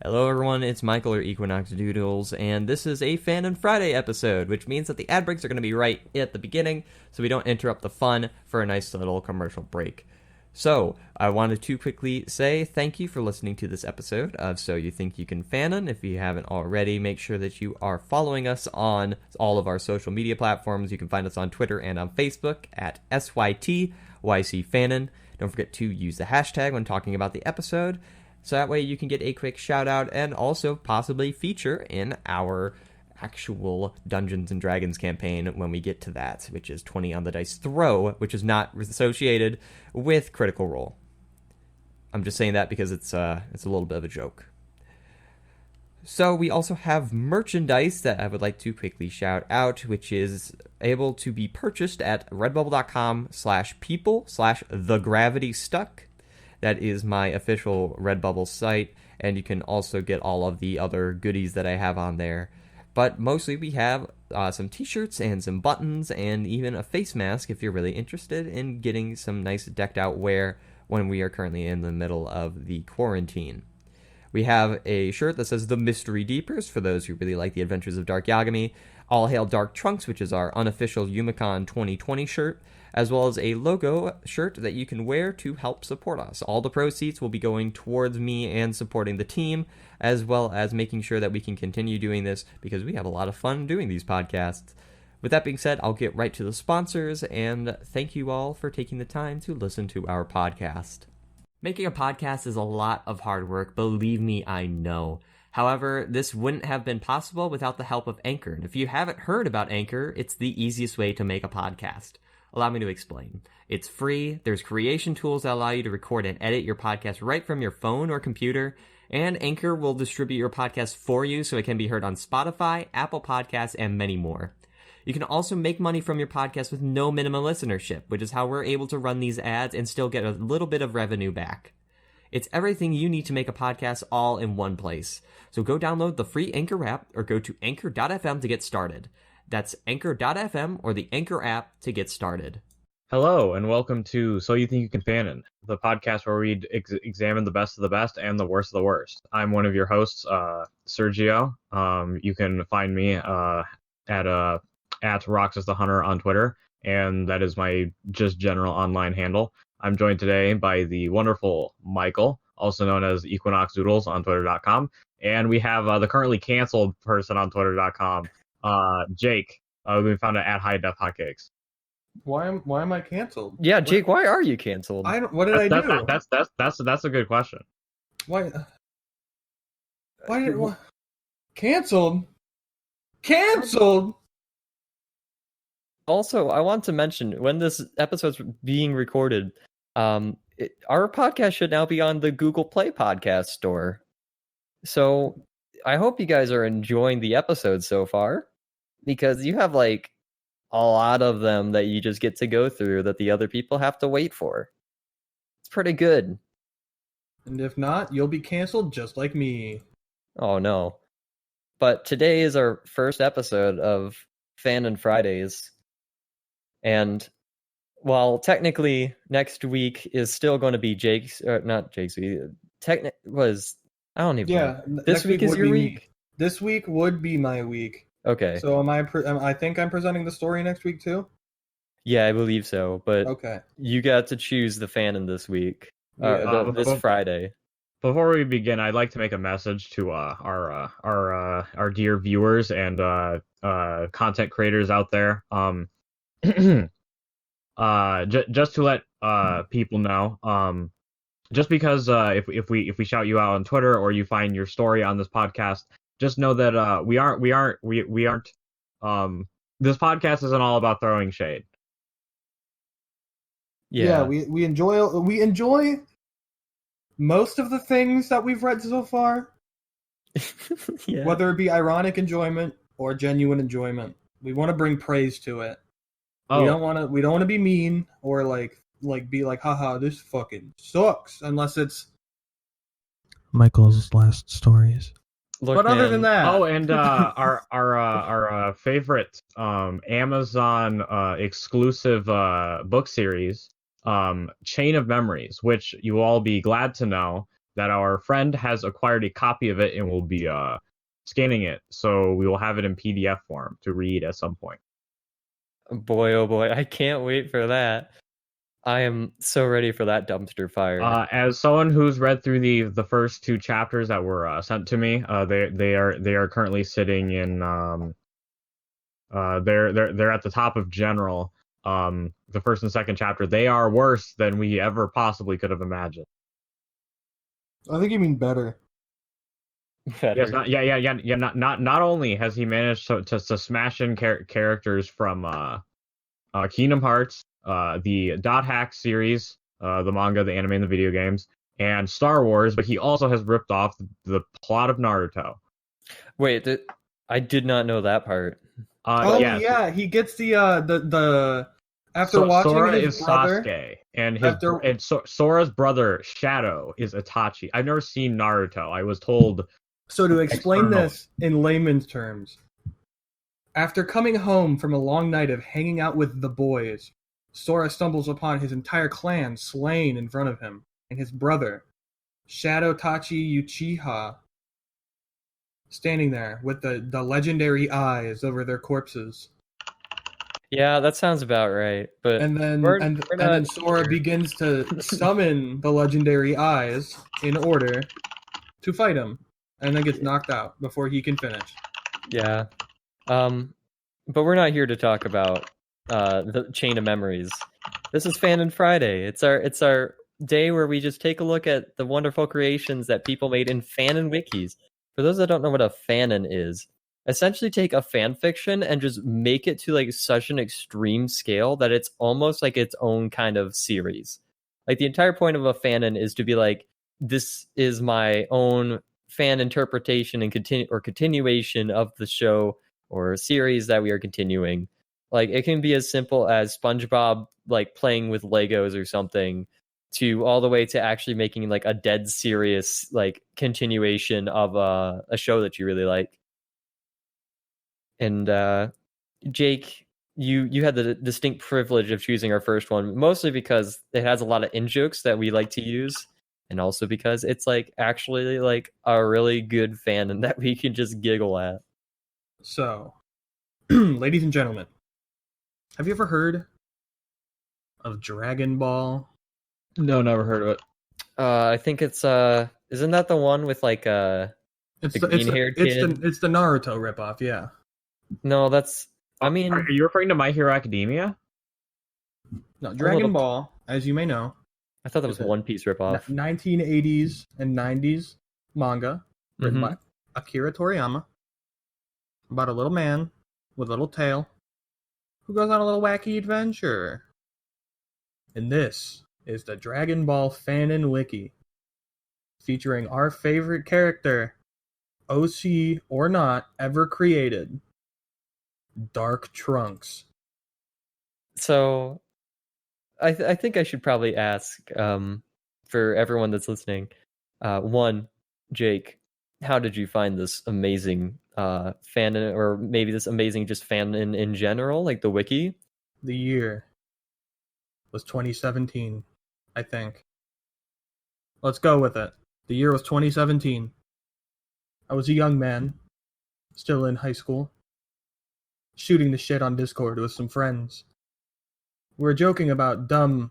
Hello everyone, it's Michael or Equinox Doodles, and this is a Fanon Friday episode, which means that the ad breaks are going to be right at the beginning, so we don't interrupt the fun for a nice little commercial break. So, I wanted to quickly say thank you for listening to this episode of So You Think You Can Fanon. If you haven't already, make sure that you are following us on all of our social media platforms. You can find us on Twitter and on Facebook at SYTYCFanon. Don't forget to use the hashtag when talking about the episode, so that way you can get a quick shout out and also possibly feature in our actual Dungeons and Dragons campaign when we get to that, which is 20 on the dice throw, which is not associated with Critical Role. I'm just saying that because it's a little bit of a joke. So we also have merchandise that I would like to quickly shout out, which is able to be purchased at redbubble.com/people/thegravitystuck. That is my official Redbubble site, and you can also get all of the other goodies that I have on there. But mostly we have some t-shirts and some buttons and even a face mask if you're really interested in getting some nice decked out wear when we are currently in the middle of the quarantine. We have a shirt that says The Mystery Deepers for those who really like the adventures of Dark Yagami. All Hail darkTrunks, which is our unofficial Youmacon 2020 shirt, as well as a logo shirt that you can wear to help support us. All the proceeds will be going towards me and supporting the team, as well as making sure that we can continue doing this because we have a lot of fun doing these podcasts. With that being said, I'll get right to the sponsors, and thank you all for taking the time to listen to our podcast. Making a podcast is a lot of hard work, believe me, I know. However, this wouldn't have been possible without the help of Anchor. And if you haven't heard about Anchor, it's the easiest way to make a podcast. Allow me to explain. It's free, there's creation tools that allow you to record and edit your podcast right from your phone or computer, and Anchor will distribute your podcast for you so it can be heard on Spotify, Apple Podcasts, and many more. You can also make money from your podcast with no minimum listenership, which is how we're able to run these ads and still get a little bit of revenue back. It's everything you need to make a podcast all in one place. So go download the free Anchor app or go to anchor.fm to get started. That's anchor.fm or the Anchor app to get started. Hello, and welcome to So You Think You Can Fanon, the podcast where we examine the best of the best and the worst of the worst. I'm one of your hosts, Sergio. You can find me at Roxas the Hunter on Twitter, and that is my just general online handle. I'm joined today by the wonderful Michael, also known as Equinox Doodles on Twitter.com, and we have the currently canceled person on Twitter.com, Jake, we found it at High Def Hotcakes. Why am I canceled? Yeah, Jake, why are you canceled? What did I do? That's a good question. Why did canceled? Canceled. Also, I want to mention, when this episode's being recorded, our podcast should now be on the Google Play Podcast Store. So I hope you guys are enjoying the episode so far, because you have like a lot of them that you just get to go through that the other people have to wait for. It's pretty good. And if not, you'll be canceled just like me. Oh no. But today is our first episode of Fanon Fridays. And while technically next week is still going to be Jake's, or not Jake's week, I don't even know. This week is your week? This week would be my week. Okay. So I think I'm presenting the story next week too? Yeah, I believe so. But okay. You got to choose the Fanon this week. This Friday. Before we begin, I'd like to make a message to our dear viewers and content creators out there. Just to let people know, just because if we shout you out on Twitter or you find your story on this podcast, just know that we aren't this podcast isn't all about throwing shade. Yeah, we enjoy most of the things that we've read so far. Yeah. Whether it be ironic enjoyment or genuine enjoyment. We want to bring praise to it. Oh. We don't want to be mean or like be like, haha, this fucking sucks, unless it's Michael's last stories. Look, but other than that, and our favorite Amazon exclusive book series, Chain of Memories, which you will all be glad to know that our friend has acquired a copy of it and will be scanning it. So we will have it in PDF form to read at some point. Boy, oh boy, I can't wait for that. I am so ready for that dumpster fire. As someone who's read through the first 2 chapters that were sent to me, they are currently sitting in they're at the top of general. The first and second chapter, they are worse than we ever possibly could have imagined. I think you mean better. Yes, not only has he managed to smash in characters from Kingdom Hearts, the Dot Hack series, the manga, the anime, and the video games, and Star Wars, but he also has ripped off the plot of Naruto. Wait, I did not know that part. Yeah, he gets the after watching Sora his is brother. Sasuke, and Sora's brother Shadow is Itachi. I've never seen Naruto. I was told. So to explain this in layman's terms, after coming home from a long night of hanging out with the boys, Sora stumbles upon his entire clan slain in front of him, and his brother, Shadow Tachi Uchiha, standing there with the legendary eyes over their corpses. Yeah, that sounds about right. But and then Sora begins to summon the legendary eyes in order to fight him, and then gets knocked out before he can finish. Yeah. But we're not here to talk about the chain of memories. This is Fanon Friday. It's our day where we just take a look at the wonderful creations that people made in Fanon wikis. For those that don't know what a Fanon is, essentially take a fan fiction and just make it to like such an extreme scale that it's almost like its own kind of series. Like the entire point of a Fanon is to be like, this is my own fan interpretation and continuation of the show or series that we are continuing. Like it can be as simple as SpongeBob like playing with Legos or something, to all the way to actually making like a dead serious like continuation of a show that you really like. And Jake, you had the distinct privilege of choosing our first one, mostly because it has a lot of in-jokes that we like to use, and also because it's like actually like a really good fan and that we can just giggle at. So, ladies and gentlemen, have you ever heard of Dragon Ball? No, never heard of it. I think it's isn't that the one with like the green-haired kid? It's the Naruto ripoff, yeah. No, that's. I mean, are you referring to My Hero Academia? No, Dragon Ball, as you may know. I thought that was One Piece ripoff. 1980s and 90s manga written by Akira Toriyama about a little man with a little tail who goes on a little wacky adventure. And this is the Dragon Ball Fanon Wiki, featuring our favorite character, OC or not, ever created, darkTrunks. So, I think I should probably ask, for everyone that's listening, one, Jake, how did you find this amazing fanon, or maybe this amazing just fanon in general, like the wiki? The year was 2017, I think. Let's go with it. The year was 2017. I was a young man, still in high school, shooting the shit on Discord with some friends. We were joking about dumb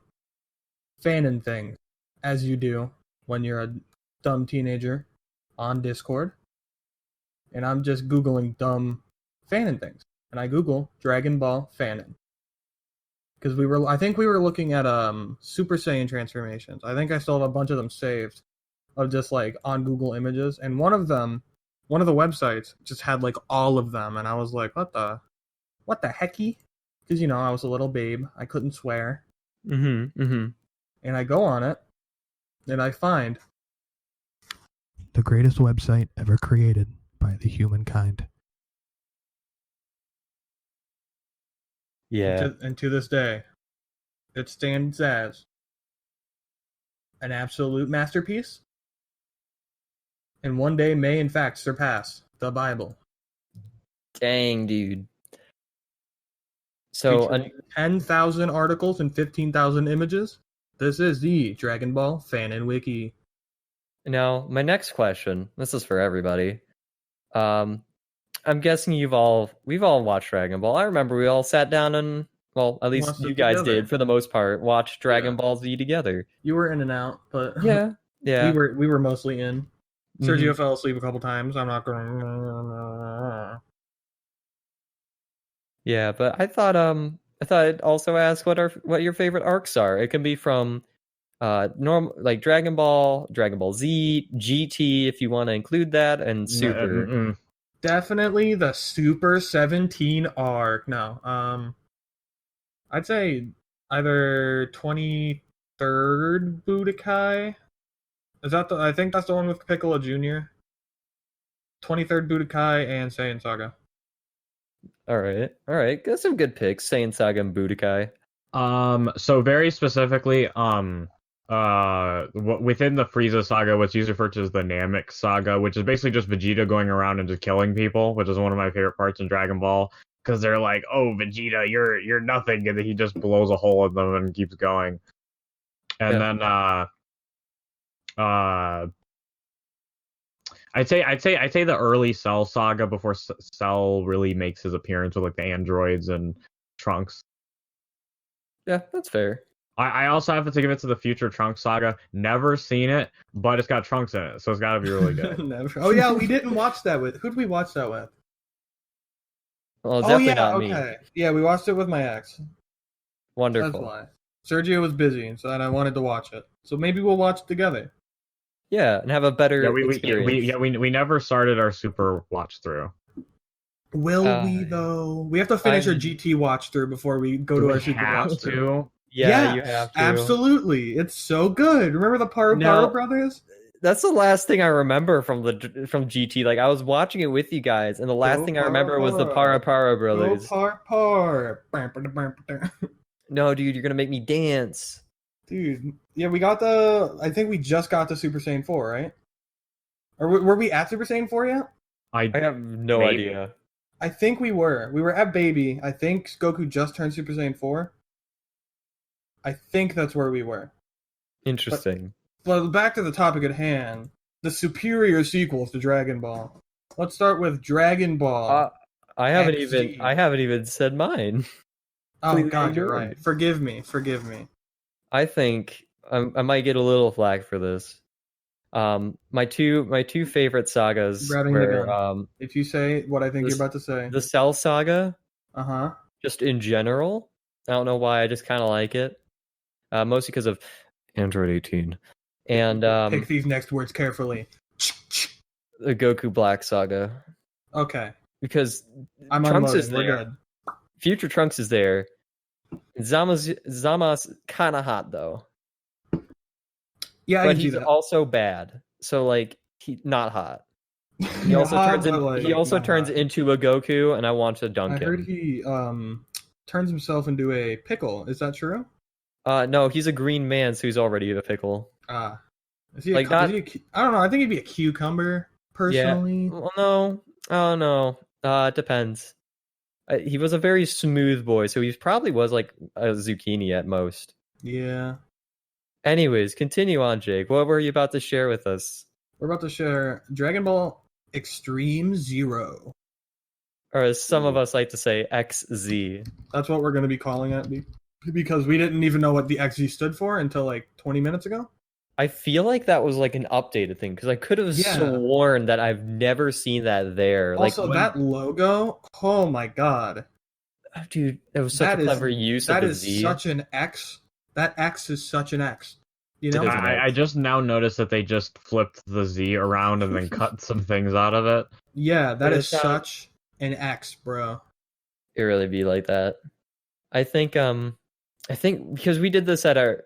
fanon things, as you do when you're a dumb teenager on Discord. And I'm just Googling dumb fanon things. And I Google Dragon Ball Fanon. Because I think we were looking at Super Saiyan transformations. I think I still have a bunch of them saved, of just like on Google Images. And one of the websites just had like all of them. And I was like, what the hecky? Because, you know, I was a little babe. I couldn't swear. And I go on it, and I find the greatest website ever created by the humankind. Yeah. And to this day, it stands as an absolute masterpiece, and one day may in fact surpass the Bible. Dang, dude. So, 10,000 articles and 15,000 images. This is the Dragon Ball Fanon Wiki. Now, my next question. This is for everybody. I'm guessing we've all watched Dragon Ball. I remember we all sat down and, well, at least Watched you it guys together. did for the most part, watched Dragon Yeah. Ball Z together. You were in and out, but Yeah. we were mostly in. Mhm. Sergio fell asleep a couple times. I'm not going. Yeah, but I thought I'd also ask what your favorite arcs are. It can be from normal, like Dragon Ball Z, GT if you want to include that, and Super. Definitely the Super 17 arc. No, I'd say either 23rd Budokai. Is that I think that's the one with Piccolo Jr. 23rd Budokai and Saiyan Saga. All right. Got some good picks. Saiyan Saga and Budokai. So very specifically, within the Frieza saga, what's usually referred to as the Namek saga, which is basically just Vegeta going around and just killing people, which is one of my favorite parts in Dragon Ball, because they're like, "Oh, Vegeta, you're nothing," and then he just blows a hole in them and keeps going. And then, I'd say the early Cell saga before Cell really makes his appearance with like the androids and Trunks. Yeah, that's fair. I also have to give it to the Future Trunks saga. Never seen it, but it's got Trunks in it, so it's got to be really good. Never. Oh yeah, we didn't watch that with. Who did we watch that with? Well, definitely not okay. me. Yeah, we watched it with my ex. Wonderful. That's why. Sergio was busy, and so I wanted to watch it. So maybe we'll watch it together. Yeah, and have a better experience. We never started our Super watch through. Will we though? We have to finish our GT watch through before we go to our Super watch through. Yeah, you have to. Absolutely. It's so good. Remember the Paro brothers? That's the last thing I remember from GT. Like I was watching it with you guys, and the last thing I remember was the Paro brothers. No, dude, you're gonna make me dance. Dude, yeah, we got I think we just got the Super Saiyan 4, right? Or were we at Super Saiyan 4 yet? I have no idea. I think we were. We were at Baby. I think Goku just turned Super Saiyan 4. I think that's where we were. Interesting. But back to the topic at hand, the superior sequels to Dragon Ball. Let's start with Dragon Ball. I haven't even said mine. Oh God, you're right. Forgive me. I think I might get a little flack for this. My two favorite sagas were if you say what I think you're about to say. The Cell saga. Just in general. I don't know why, I just kinda like it. Mostly because of Android 18. And pick these next words carefully. The Goku Black saga. Okay. Because I'm Trunks unloading. is there. We're good. Future Trunks is there. Zama's kind of hot though. Yeah, but he's also bad. So like, he not hot. He also turns into a Goku, and I want to dunk him. I heard he turns himself into a pickle. Is that true? No, he's a green man, so he's already a pickle. Is he I don't know. I think he'd be a cucumber personally. Yeah. Well, no. It depends. He was a very smooth boy, so he probably was like a zucchini at most. Yeah. Anyways, continue on, Jake. What were you about to share with us? We're about to share Dragon Ball Extreme Zero. Or as some of us like to say, XZ. That's what we're going to be calling it, because we didn't even know what the XZ stood for until like 20 minutes ago. I feel like that was like an updated thing, because I could have sworn that I've never seen that there. Also, that logo, oh my god. Dude, it was such a clever use of the Z. That is such an X. That X is such an X. You know, I just now noticed that they just flipped the Z around and then cut some things out of it. Yeah, that is such an X, bro. It really be like that. I think because we did this at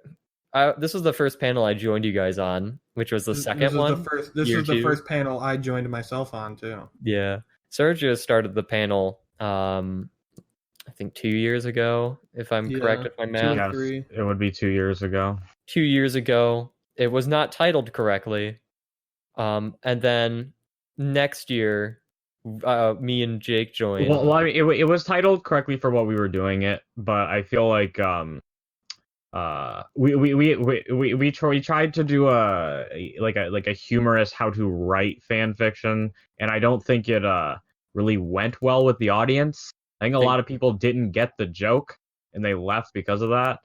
this was the first panel I joined you guys on, which was the second one. This was the first panel I joined myself on too. Yeah, Sergio started the panel. I think 2 years ago, if I'm correct with my math. Yes, it would be 2 years ago. 2 years ago, it was not titled correctly. And then next year, me and Jake joined. Well, I mean, it was titled correctly for what we were doing it, but I feel like we tried to do a humorous how to write fan fiction, and I don't think it really went well with the audience. I think a lot of people didn't get the joke and they left because of that.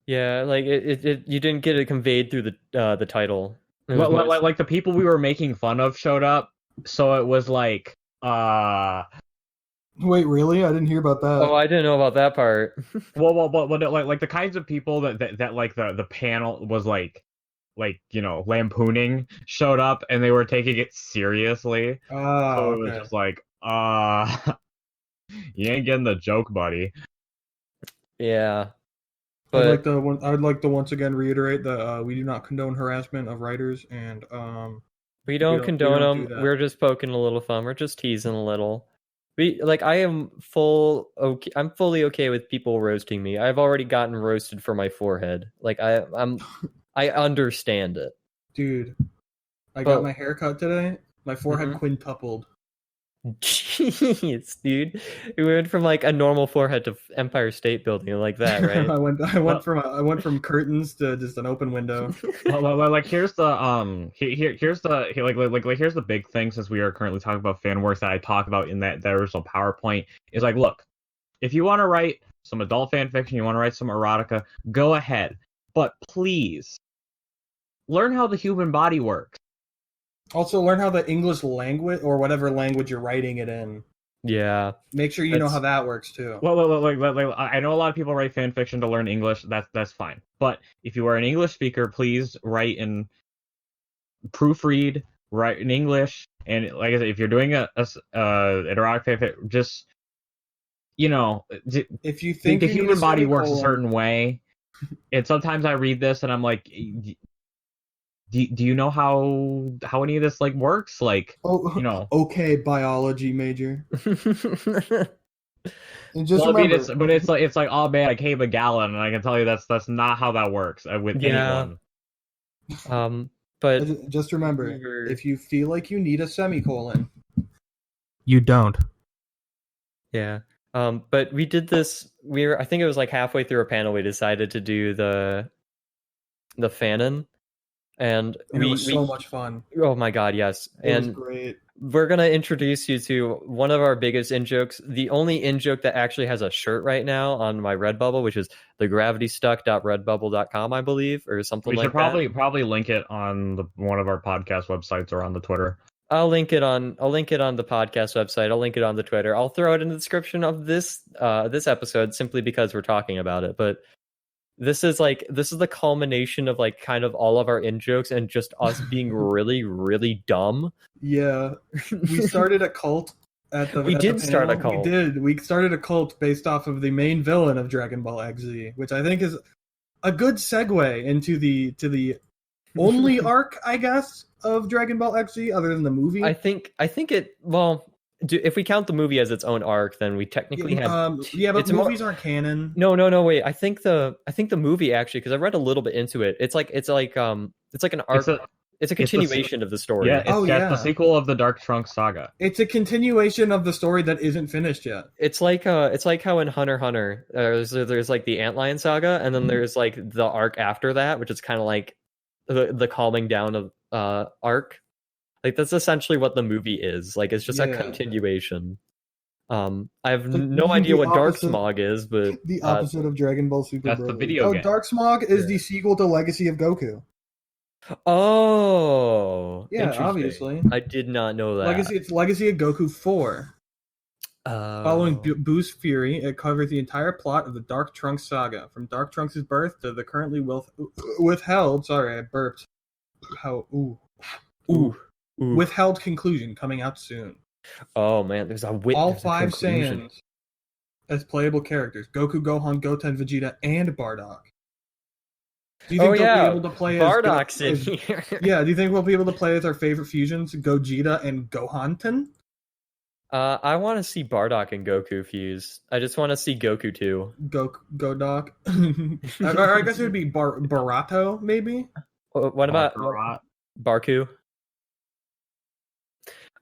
Yeah, like it you didn't get it conveyed through the title. Like the people we were making fun of showed up, so it was like Wait, really? I didn't hear about that. Oh, I didn't know about that part. well, like the kinds of people that like the panel was like lampooning showed up and they were taking it seriously. Oh, So it was just like you ain't getting the joke, buddy. Yeah. I'd like to once again reiterate that we do not condone harassment of writers, and we don't condone do them. that. We're just poking a little fun. We're just teasing a little. I'm fully okay with people roasting me. I've already gotten roasted for my forehead. Like I understand it. Dude, I got my haircut today. My forehead Mhm. quintupled. Jeez, dude, we went from like a normal forehead to Empire State Building like that, right? I went from curtains to just an open window. Like here's the here's the big thing, since we are currently talking about fan works that I talk about in that original PowerPoint, is like, look, if you want to write some adult fan fiction, you want to write some erotica, go ahead, but please learn how the human body works. Also, learn how the English language, or whatever language you're writing it in. Yeah. Make sure you know how that works too. Well, like I know a lot of people write fan fiction to learn English. That's fine. But if you are an English speaker, please write in proofread, write in English, and like I said, if you're doing an erotic fan fiction, just if you think the you need human a body works a semicolon- certain way, and sometimes I read this and I'm like, do you know how any of this like works? Like, Okay, biology major. And just well, remember, I mean, it's like, oh man, I came a gallon, and I can tell you that's not how that works with anyone. But just remember, if you feel like you need a semicolon, You don't. yeah. But we did this. I think it was like halfway through a panel. We decided to do the Fanon, and it was so much fun. Oh my god, yes! It was And great. we're gonna introduce you to one of our biggest in-jokes, the only in-joke that actually has a shirt right now on my Redbubble, which is thegravitystuck.redbubble.com, I believe, or something We like should probably link it on one of our podcast websites or on the Twitter. I'll link it on the podcast website. I'll link it on the Twitter. I'll throw it in the description of this episode simply because we're talking about it. But this is the culmination of like kind of all of our in-jokes and just us being really, really dumb. Yeah, we started a cult at the. We did start a cult. We did. We started a cult based off of the main villain of Dragon Ball XZ, which I think is a good segue into the only arc, I guess, of Dragon Ball XZ other than the movie. I think it. Well, if we count the movie as its own arc, then we technically have. But movies aren't canon. No. Wait, I think the movie actually, because I read a little bit into it. It's like an arc. It's a continuation of the story. Yeah, it's the sequel of the darkTrunks saga. It's a continuation of the story that isn't finished yet. It's like how in Hunter x Hunter, there's like the Antlion saga, and then there's like the arc after that, which is kind of like the calming down of arc. Like that's essentially what the movie is. Like it's just a continuation. I have no idea what Dark Smog is, but the opposite of Dragon Ball Super. That's Broly. the video game. Dark Smog is the sequel to Legacy of Goku. Oh, yeah, obviously. I did not know that. It's Legacy of Goku 4. Following Boo's Fury, it covers the entire plot of the darkTrunks saga, from darkTrunks' birth to the currently withheld. Sorry, I burped. Withheld conclusion coming out soon. Oh man, there's all 5 Saiyans as playable characters: Goku, Gohan, Goten, Vegeta, and Bardock. Do you think they'll be able to play Bardock's in here? Yeah, do you think we'll be able to play as our favorite fusions, Gogeta and Gohanten? I want to see Bardock and Goku fuse. I just want to see Goku too. Godoc. I guess it would be Barato, maybe. What about Barku?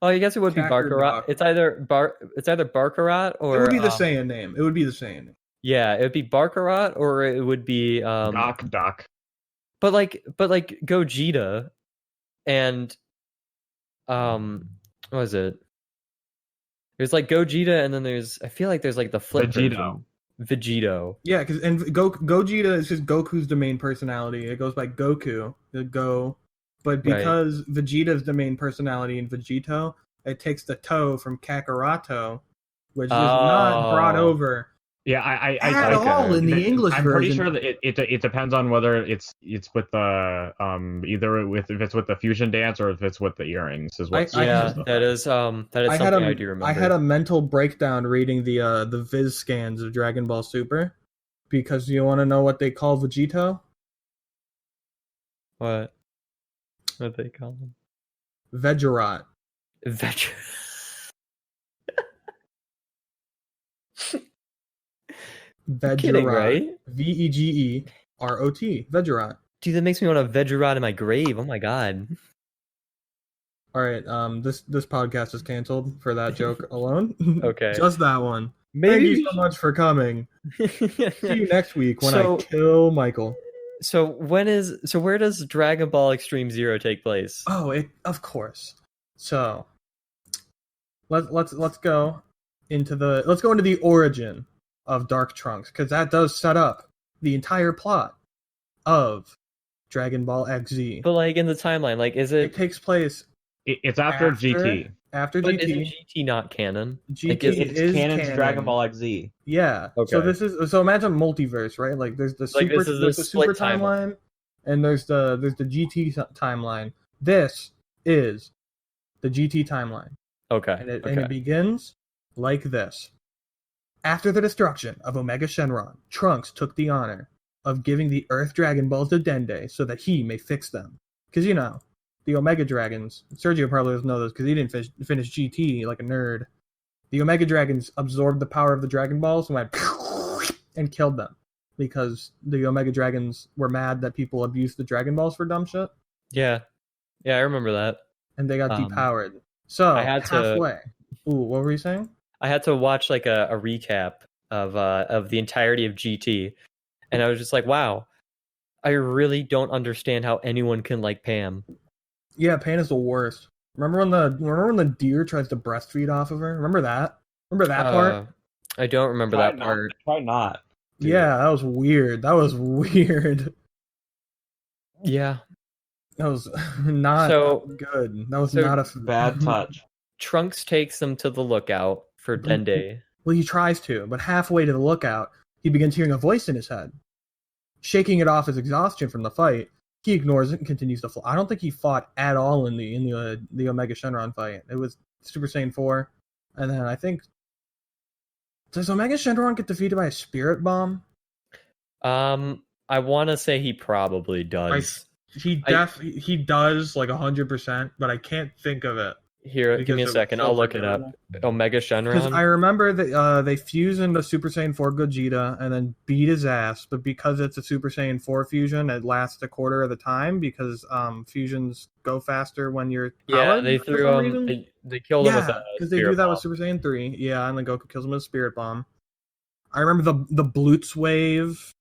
Oh, I guess it would be Barkarat. It's either Barkarat or it would be the Saiyan name. Yeah, it would be Barkarat, or it would be Doc. but like Gogeta and what was it? There's like Gogeta, and then I feel like there's like the flip Vegito. version. Vegito. Yeah, because Gogeta is just Goku's the main personality. It goes by Goku, the Go. But because Vegeta is the main personality in Vegito, it takes the toe from Kakarato, which is not brought over Yeah, I at all in the English I'm version. pretty sure that it depends on whether it's with the either with if it's with the fusion dance or if it's with the earrings is what. That is something I do remember. I had a mental breakdown reading the Viz scans of Dragon Ball Super, because you want to know what they call Vegito? What do they call him? Vegerot. Vegerot. Kidding, right? Vegerot. Vegerot. Dude, that makes me want to Vegerot in my grave. Oh my god. All right, this podcast is canceled for that joke alone. Okay. Just that one. Maybe Thank you so much for coming. See you next week when I kill Michael. So where does Dragon Ball Extreme Zero take place? Oh, of course. So let's go into the origin of darkTrunks, because that does set up the entire plot of Dragon Ball XZ. But like in the timeline, like it takes place It's after GT. After but GT. Isn't GT not canon? GT Like, is canon canon to Dragon Ball XZ. Yeah. Okay. So imagine multiverse, right? Like there's the Like, super, this is there's the the super split timeline. timeline, and there's the GT timeline. This is the GT timeline, Okay. and it begins like this. After the destruction of Omega Shenron, Trunks took the honor of giving the Earth Dragon Balls to Dende so that he may fix them. Because the Omega Dragons, Sergio probably doesn't know this because he didn't finish GT like a nerd. The Omega Dragons absorbed the power of the Dragon Balls and went and killed them, because the Omega Dragons were mad that people abused the Dragon Balls for dumb shit, Yeah, I remember that. and they got depowered. So I had to- halfway. Ooh, what were you saying? I had to watch like a recap of the entirety of GT, and I was just like, wow, I really don't understand how anyone can like Pam. Yeah, Pain is the worst. Remember when the deer tries to breastfeed off of her? Remember that? Remember that part? I don't remember that part. Try not. Dude. Yeah, that was weird. Yeah. That was not good. That was not a Bad touch. Trunks takes them to the lookout for Dende. Well, he tries to, but halfway to the lookout, he begins hearing a voice in his head. Shaking it off as exhaustion from the fight, he ignores it and continues to fly. I don't think he fought at all in the Omega Shenron fight. It was Super Saiyan 4, and then I think, does Omega Shenron get defeated by a spirit bomb? I want to say he probably does. He does like 100%, but I can't think of it. Here, give me a second. I'll look it up. Omega Shenron. I remember that they fuse into Super Saiyan 4 Gogeta and then beat his ass, but because it's a Super Saiyan 4 fusion, it lasts a quarter of the time because fusions go faster when you're powered. They threw they killed him with a because they do that with Super Saiyan 3. Yeah, and then Goku kills him with a Spirit Bomb. I remember the Blutz Wave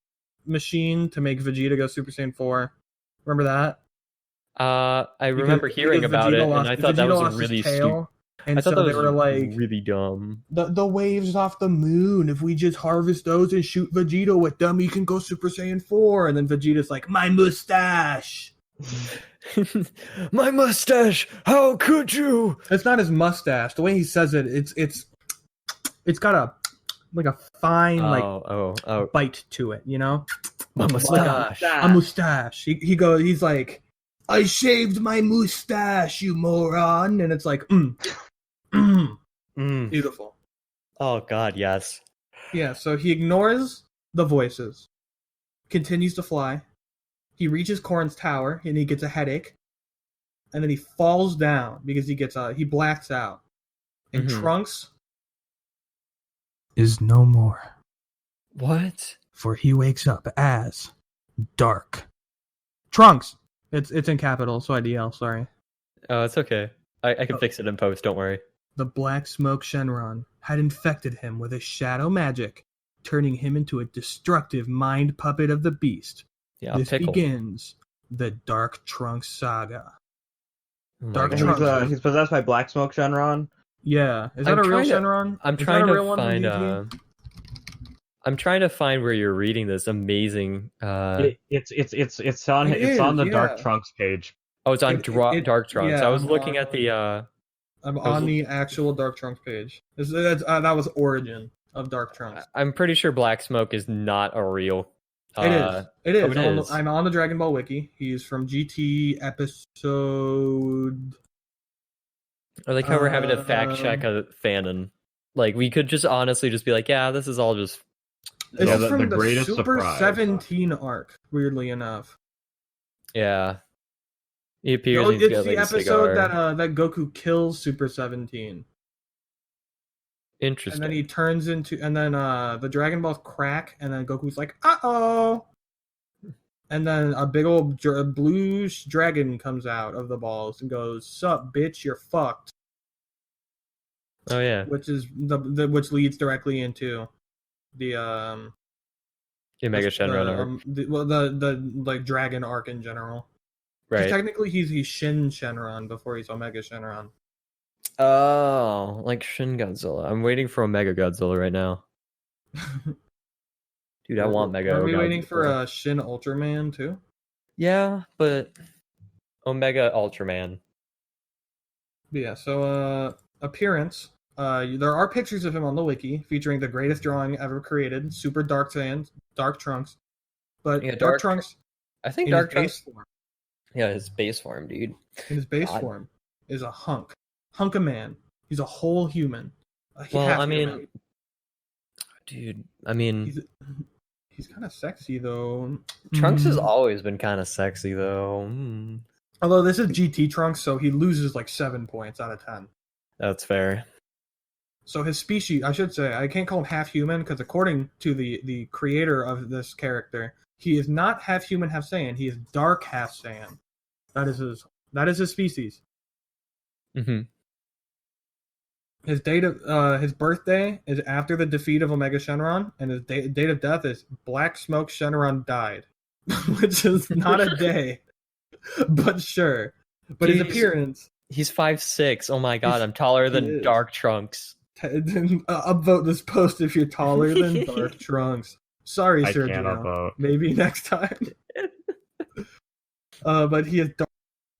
machine to make Vegeta go Super Saiyan 4. Remember that? I remember hearing about it, and I thought that was really stupid. And I thought so that they was were like, really dumb. The waves off the moon, if we just harvest those and shoot Vegeta with them, he can go Super Saiyan 4. And then Vegeta's like, my mustache. My mustache! How could you? It's not his mustache. The way he says it, it's got a fine bite to it, My mustache. A mustache. He's like, I shaved my mustache, you moron. And it's like, beautiful. Oh God, yes. Yeah, so he ignores the voices, continues to fly. He reaches Korn's tower and he gets a headache, and then he falls down because he blacks out. And Trunks is no more. What? For he wakes up as Dark Trunks. It's in capital, so IDL, sorry. Oh, it's okay. I can fix it in post, don't worry. The Black Smoke Shenron had infected him with a shadow magic turning him into a destructive mind puppet of the beast. Yeah, This pickle. begins the darkTrunks saga. Oh my Dark God. Trunks. He's possessed by Black Smoke Shenron. Yeah, is that I'm a real trying to- Shenron? I'm Is that trying a to real one from find. DT? I'm trying to find where you're reading this amazing. It's on It it's on is, the yeah. darkTrunks page. Oh, it's on it- darkTrunks. yeah, I was I'm looking on- at the. I'm I was- on the actual darkTrunks page. That was origin of darkTrunks. I'm pretty sure Black Smoke is not a real. It is. It is. it is. I'm on the Dragon Ball wiki. He's from GT episode. I like how we're having to fact check a Fanon. Like we could just honestly just be like, yeah, this is all just. This Yeah, is the from the greatest Super surprise. 17 arc. Weirdly enough, Yeah. He appears. it's he's got, the like, a episode cigar. that Goku kills Super 17, Interesting. and then he turns into, and then the Dragon Balls crack, and then Goku's like, "Uh-oh," and then a big old blue dragon comes out of the balls and goes, "Sup, bitch, you're fucked," Oh yeah. which is which leads directly into the Omega Shenron arc. the like dragon arc in general. 'Cause Right. technically, he's Shin Shenron before he's Omega Shenron. Oh, like Shin Godzilla. I'm waiting for Omega Godzilla right now. Dude, I want Mega. Are we Godzilla. waiting for Shin Ultraman too? Yeah, but Omega Ultraman. Yeah. So appearance. There are pictures of him on the wiki featuring the greatest drawing ever created, Super Dark Trunks. But Yeah, Dark Trunks I think in his Dark base Trunks. form, Yeah, his base form, dude. God. God. Is a hunk of man. He's a whole human. Well, half I mean, human. dude. I mean, he's kind of sexy though. Trunks has Mm. always been kind of sexy, though. Although this is GT Trunks, so he loses like 7 points out of 10. That's fair. So his species, I should say, I can't call him half human because according to the creator of this character, he is not half human, half Saiyan. He is dark half Saiyan. That is his species. Hmm. His his birthday is after the defeat of Omega Shenron, and his date of death is Black Smoke Shenron died, which is not a day, but sure. But his Jeez. appearance, He's 5'6". Oh my god, I'm taller he than is. Dark Trunks. upvote this post if you're taller than Dark Trunks. Sorry, I can't Sergio. upvote. Maybe next time. But he has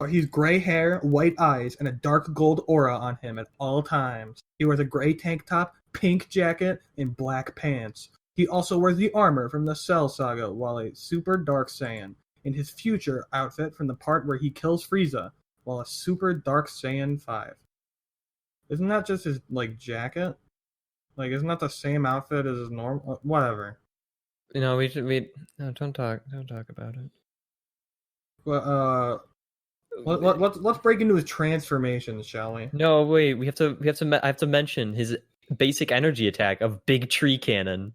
he's gray hair, white eyes, and a dark gold aura on him at all times. He wears a gray tank top, pink jacket, and black pants. He also wears the armor from the Cell Saga while a Super Dark Saiyan in his future outfit from the part where he kills Frieza while a Super Dark Saiyan 5. Isn't that just his like jacket? Like, isn't that the same outfit as his normal? Whatever. You know, no, don't talk about it. Well, let's break into his transformations, shall we? No, wait. I have to mention his basic energy attack of Big Tree Cannon,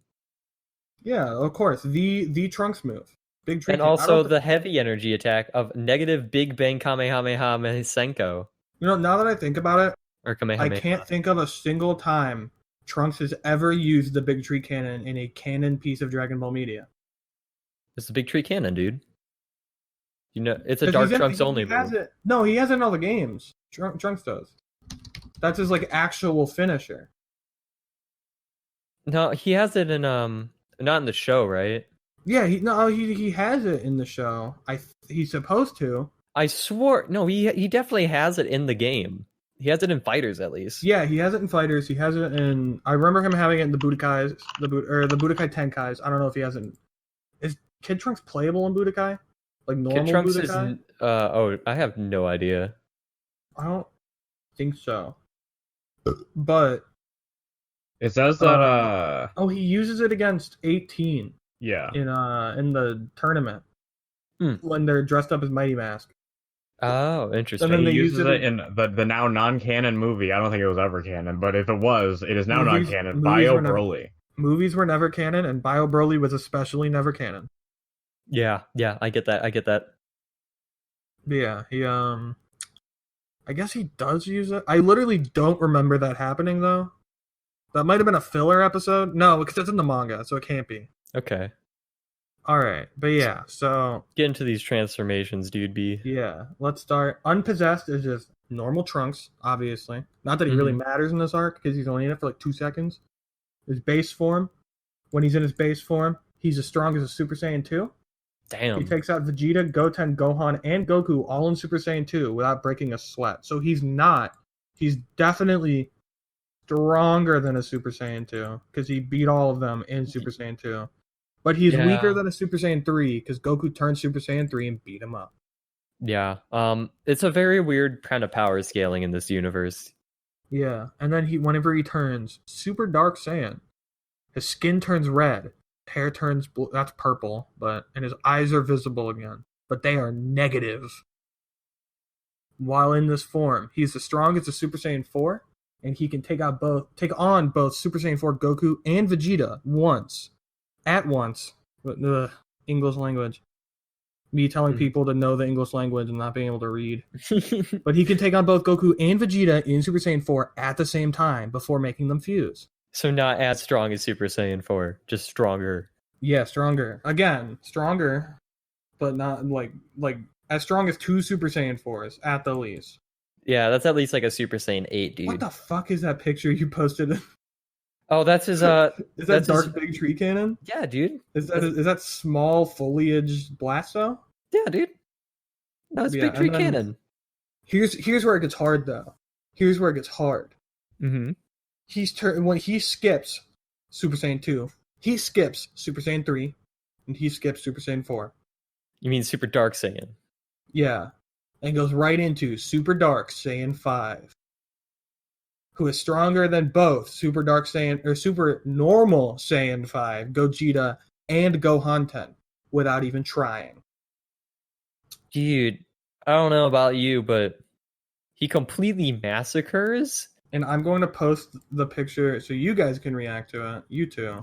Yeah, of course. The Trunks move. Big tree. and cannon. I also don't the heavy energy attack of negative Big Bang Kamehameha Senko You know, now that I think about it, or I Kamehameha. can't think of a single time Trunks has ever used the Big Tree Cannon in a canon piece of Dragon Ball media. It's the Big Tree Cannon, dude. You know, it's a 'Cause Dark he's in- Trunks he only has move. it. No, he has it in all the games. Trunks does. That's his like actual finisher. No, he has it in not in the show, right? Yeah, he has it in the show. He's supposed to. I swore no, he definitely has it in the game. He has it in Fighters at least. Yeah, he has it in Fighters. He has it in. I remember him having it in the Budokais, the Budokai Tenkais. I don't know if he has it. Is Kid Trunks playable in Budokai? Like normal Kid Trunks Budokai? is oh, I have no idea. I don't think so. But It says that he uses it against 18 yeah. in the tournament when they're dressed up as Mighty Mask. Oh, interesting. And then He they uses use it it in the now non-canon movie. I don't think it was ever canon, but if it was, it is now Movies- non-canon. movies Bio were never- Broly. Movies were never canon, and Bio Broly was especially never canon. Yeah, I get that. But yeah, he I guess he does use it. I literally don't remember that happening though. That might have been a filler episode. No, because it's in the manga, so it can't be. Okay. All right, but yeah, so Get into these transformations, dude. yeah, let's start. Unpossessed is just normal Trunks, obviously. Not that he really matters in this arc because he's only in it for like 2 seconds. His base form, when he's in his base form, he's as strong as a Super Saiyan 2. Damn. He takes out Vegeta, Goten, Gohan, and Goku all in Super Saiyan 2 without breaking a sweat. So he's definitely stronger than a Super Saiyan 2 because he beat all of them in Super Saiyan 2. But he's weaker than a Super Saiyan 3 because Goku turned Super Saiyan 3 and beat him up. Yeah. It's a very weird kind of power scaling in this universe. Yeah, and then whenever he turns Super Dark Saiyan, his skin turns red, hair turns blue, that's purple, and his eyes are visible again, but they are negative. While in this form, he's the strongest of Super Saiyan 4, and he can take on both Super Saiyan 4 Goku and Vegeta at once. The English language. Me telling people to know the English language and not being able to read. But he can take on both Goku and Vegeta in Super Saiyan 4 at the same time before making them fuse. So not as strong as Super Saiyan 4, just stronger. Yeah, stronger. Again, stronger, but not like as strong as 2 Super Saiyan 4s at the least. Yeah, that's at least like a Super Saiyan 8, dude. What the fuck is that picture you posted? Oh, that's his Is that that's Dark his... Big Tree Cannon? Yeah, dude. Is that small foliage Blasto? Yeah, dude. No, it's Big Tree Cannon. Here's where it gets hard though. Here's where it gets hard. Mm-hmm. When he skips Super Saiyan 2, he skips Super Saiyan 3, and he skips Super Saiyan 4. You mean Super Dark Saiyan? Yeah. And goes right into Super Dark Saiyan 5. Who is stronger than both Super Dark Saiyan or Super Normal Saiyan 5, Gogeta, and Gohan 10 without even trying. Dude, I don't know about you, but he completely massacres. And I'm going to post the picture so you guys can react to it. You two.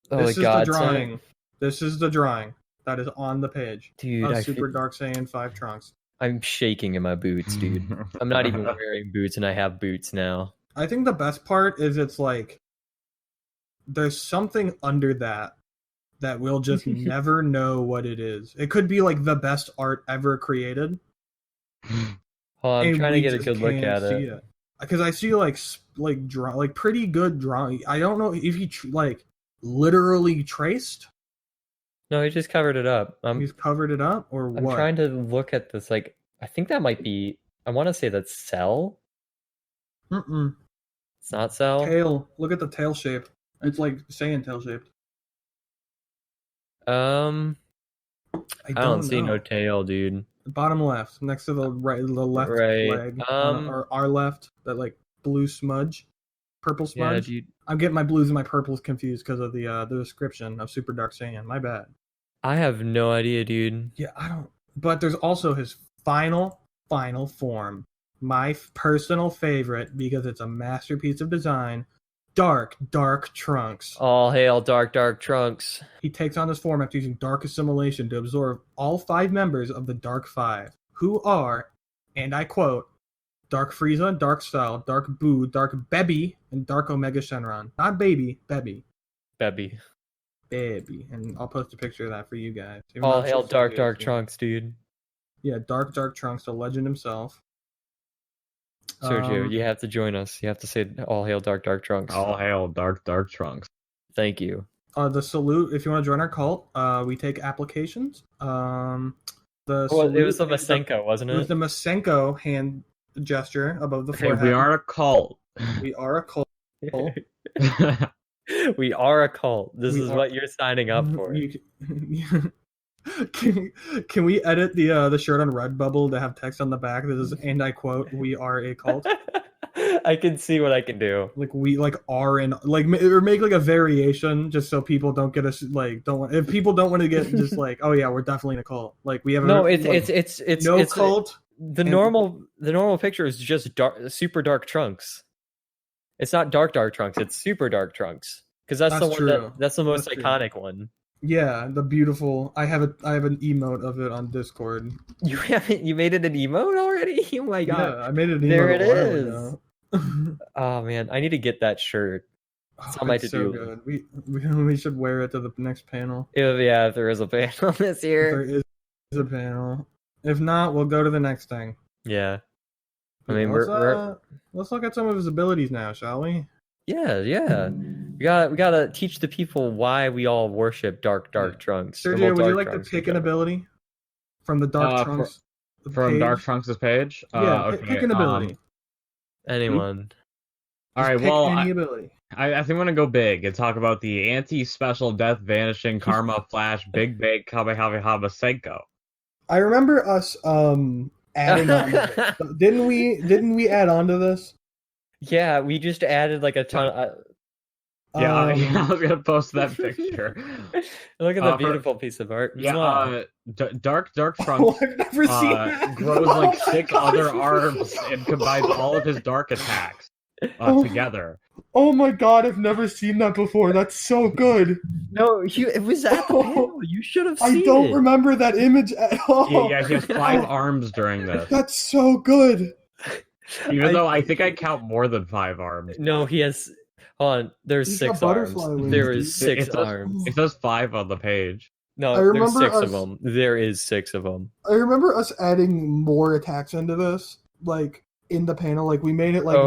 Oh This my god, is the drawing. This is the drawing that is on the page. dude! Of Super Dark Saiyan 5 Trunks. I'm shaking in my boots, dude. I'm not even wearing boots, and I have boots now. I think the best part is it's like there's something under that we'll just never know what it is. It could be like the best art ever created. Oh, I'm trying to get a good look at it. Because I see like pretty good drawing. I don't know if he literally traced. No, he just covered it up. He's covered it up, or I'm what? trying to look at this. Like, I think that might be. I want to say that's Cell. Mm-mm. It's not Cell. Tail. Look at the tail shape. It's like Saiyan tail shaped. I don't see know. no tail, dude. Bottom left, next to the left Right. leg, or our left, that like blue smudge, purple smudge. Yeah, dude. I'm getting my blues and my purples confused because of the description of Super Dark Saiyan. My bad. I have no idea, dude. Yeah, I don't. But there's also his final form, my personal favorite because it's a masterpiece of design. Dark Trunks. All hail Dark Trunks. He takes on this form after using Dark Assimilation to absorb all 5 members of the Dark 5, who are, and I quote, Dark Frieza, Dark Cell, Dark Boo, Dark Bebby, and Dark Omega Shenron. Not baby, Bebby. Bebby. And I'll post a picture of that for you guys. All hail Dark Trunks, dude. Yeah, Dark Trunks, the legend himself. Sergio, you have to join us. You have to say all hail Dark Trunks. All hail Dark Trunks. Thank you. The salute, if you want to join our cult, we take applications. It was the Masenko, wasn't it? It was the Masenko hand gesture above the Okay, forehead. we are a cult. We are a cult. We are a cult. This is what you're signing up for. Can we edit the shirt on Redbubble to have text on the back that is, and I quote, "We are a cult." I can see what I can do. Like we are in or make like a variation just so people don't get us if people don't want to get just like, oh yeah, we're definitely in a cult. Like we have it's cult. The normal picture is just Super Dark Trunks. It's not Dark Trunks. It's Super Dark Trunks because that's the one that's the most iconic one. Yeah, the beautiful. I have an emote of it on Discord. You made it an emote already? Oh my god! Yeah, I made it an emote. There it is. Oh man, I need to get that shirt. Something it's to so do. good. We should wear it to the next panel. If there is a panel this If year. there is a panel. If not, we'll go to the next thing. Yeah. I mean, let's look at some of his abilities now, shall we? yeah. We gotta teach the people why we all worship darkTrunks. Sergio, would you like to pick an ability from the darkTrunks? From darkTrunks' page? Pick an ability. Anyone. All right, Pick well, any ability. I think I'm going to go big and talk about the anti-special death vanishing karma flash big bang Kamehameha Masenko. I remember us adding on to this. Didn't we add on to this? Yeah, we just added like a ton. I was going to post that picture. Look at that beautiful piece of art. Yeah, darkTrunks Oh, I've never seen that. grows like 6 other arms and combines all of his dark attacks together. Oh my god, I've never seen that before. That's so good. No, it was at the panel. You should have seen it. I don't remember that image at all. Yeah, he has 5 arms during this. That's so good. Even though I think I count more than 5 arms. No, he has. Hold on, there's He's 6 got arms. butterfly wings, There dude. is 6 arms. It says 5 on the page. No, I there's remember 6 us- of them. There is 6 of them. I remember us adding more attacks into this, like in the panel. Like we made it like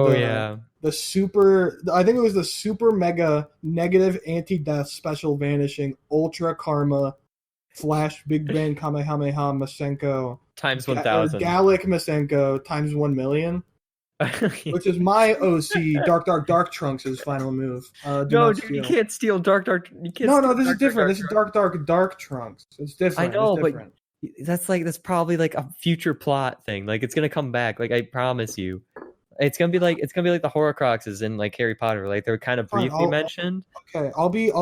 the super. I think it was the super mega negative anti-death special vanishing ultra karma flash big bang Kamehameha Masenko Times 1,000. Gallic Masenko times 1,000,000. Which is my OC darkTrunks' final move. No, dude, you can't steal dark. You can't. No, this is different. This is darkTrunks. It's different. I know, it's different. but that's probably like a future plot thing. Like it's gonna come back. Like I promise you, it's gonna be like the Horcruxes in like Harry Potter. Like they're kind of briefly mentioned. Okay, I'll be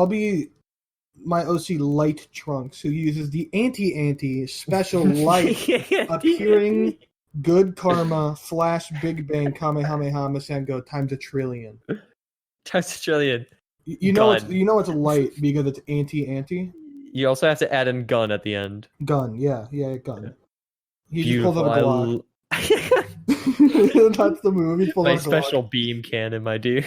my OC Light Trunks, who uses the anti special light appearing. Good karma flash big bang Kamehameha Masenko times 1,000,000,000. Times 1,000,000,000. You know it's light because it's anti. You also have to add in gun at the end. Gun, yeah, gun. He Beautiful. just pulls out a Glock. That's the move. He pulls my out a special Glock. beam cannon, my dude.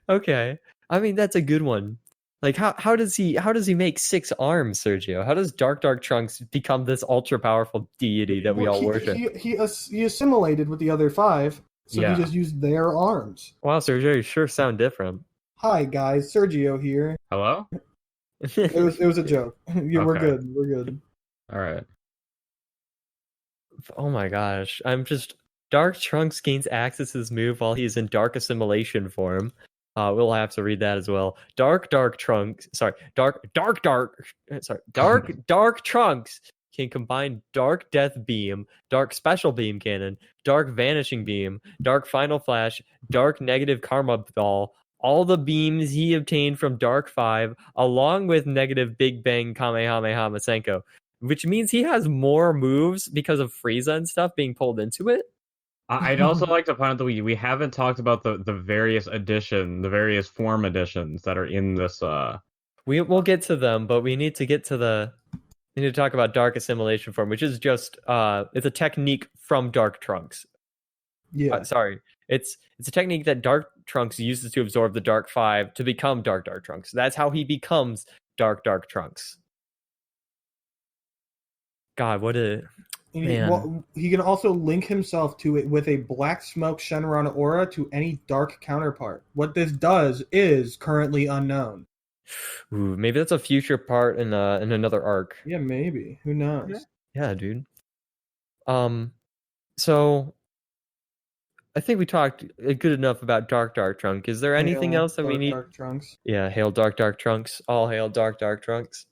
Okay, I mean that's a good one. Like how does he make 6 arms, Sergio? How does darkTrunks become this ultra powerful deity that we all worship? He assimilated with the other 5, so he just used their arms. Wow, Sergio, you sure sound different. Hi guys, Sergio here. Hello? It was a joke. Yeah, We're good. All right. Oh my gosh, darkTrunks gains Axis's move while he's in dark assimilation form. We'll have to read that as well. darkTrunks can combine Dark Death Beam, Dark Special Beam Cannon, Dark Vanishing Beam, Dark Final Flash, Dark Negative Karma Ball, all the beams he obtained from Dark 5, along with negative Big Bang Kamehameha Masenko, which means he has more moves because of Frieza and stuff being pulled into it. I'd also like to point out that we haven't talked about the various form editions that are in this. We'll get to them, but we need to talk about Dark Assimilation Form, which is just it's a technique from darkTrunks. Yeah. It's a technique that darkTrunks uses to absorb the Dark 5 to become darkTrunks. That's how he becomes darkTrunks. God, what a man. He can also link himself to it with a black smoke Shenron aura to any dark counterpart. What this does is currently unknown. Ooh, maybe that's a future part in another arc. Yeah, maybe. Who knows? Yeah, dude. So I think we talked good enough about darkTrunks. Is there anything else that we need? darkTrunks. Yeah, hail darkTrunks. All hail darkTrunks.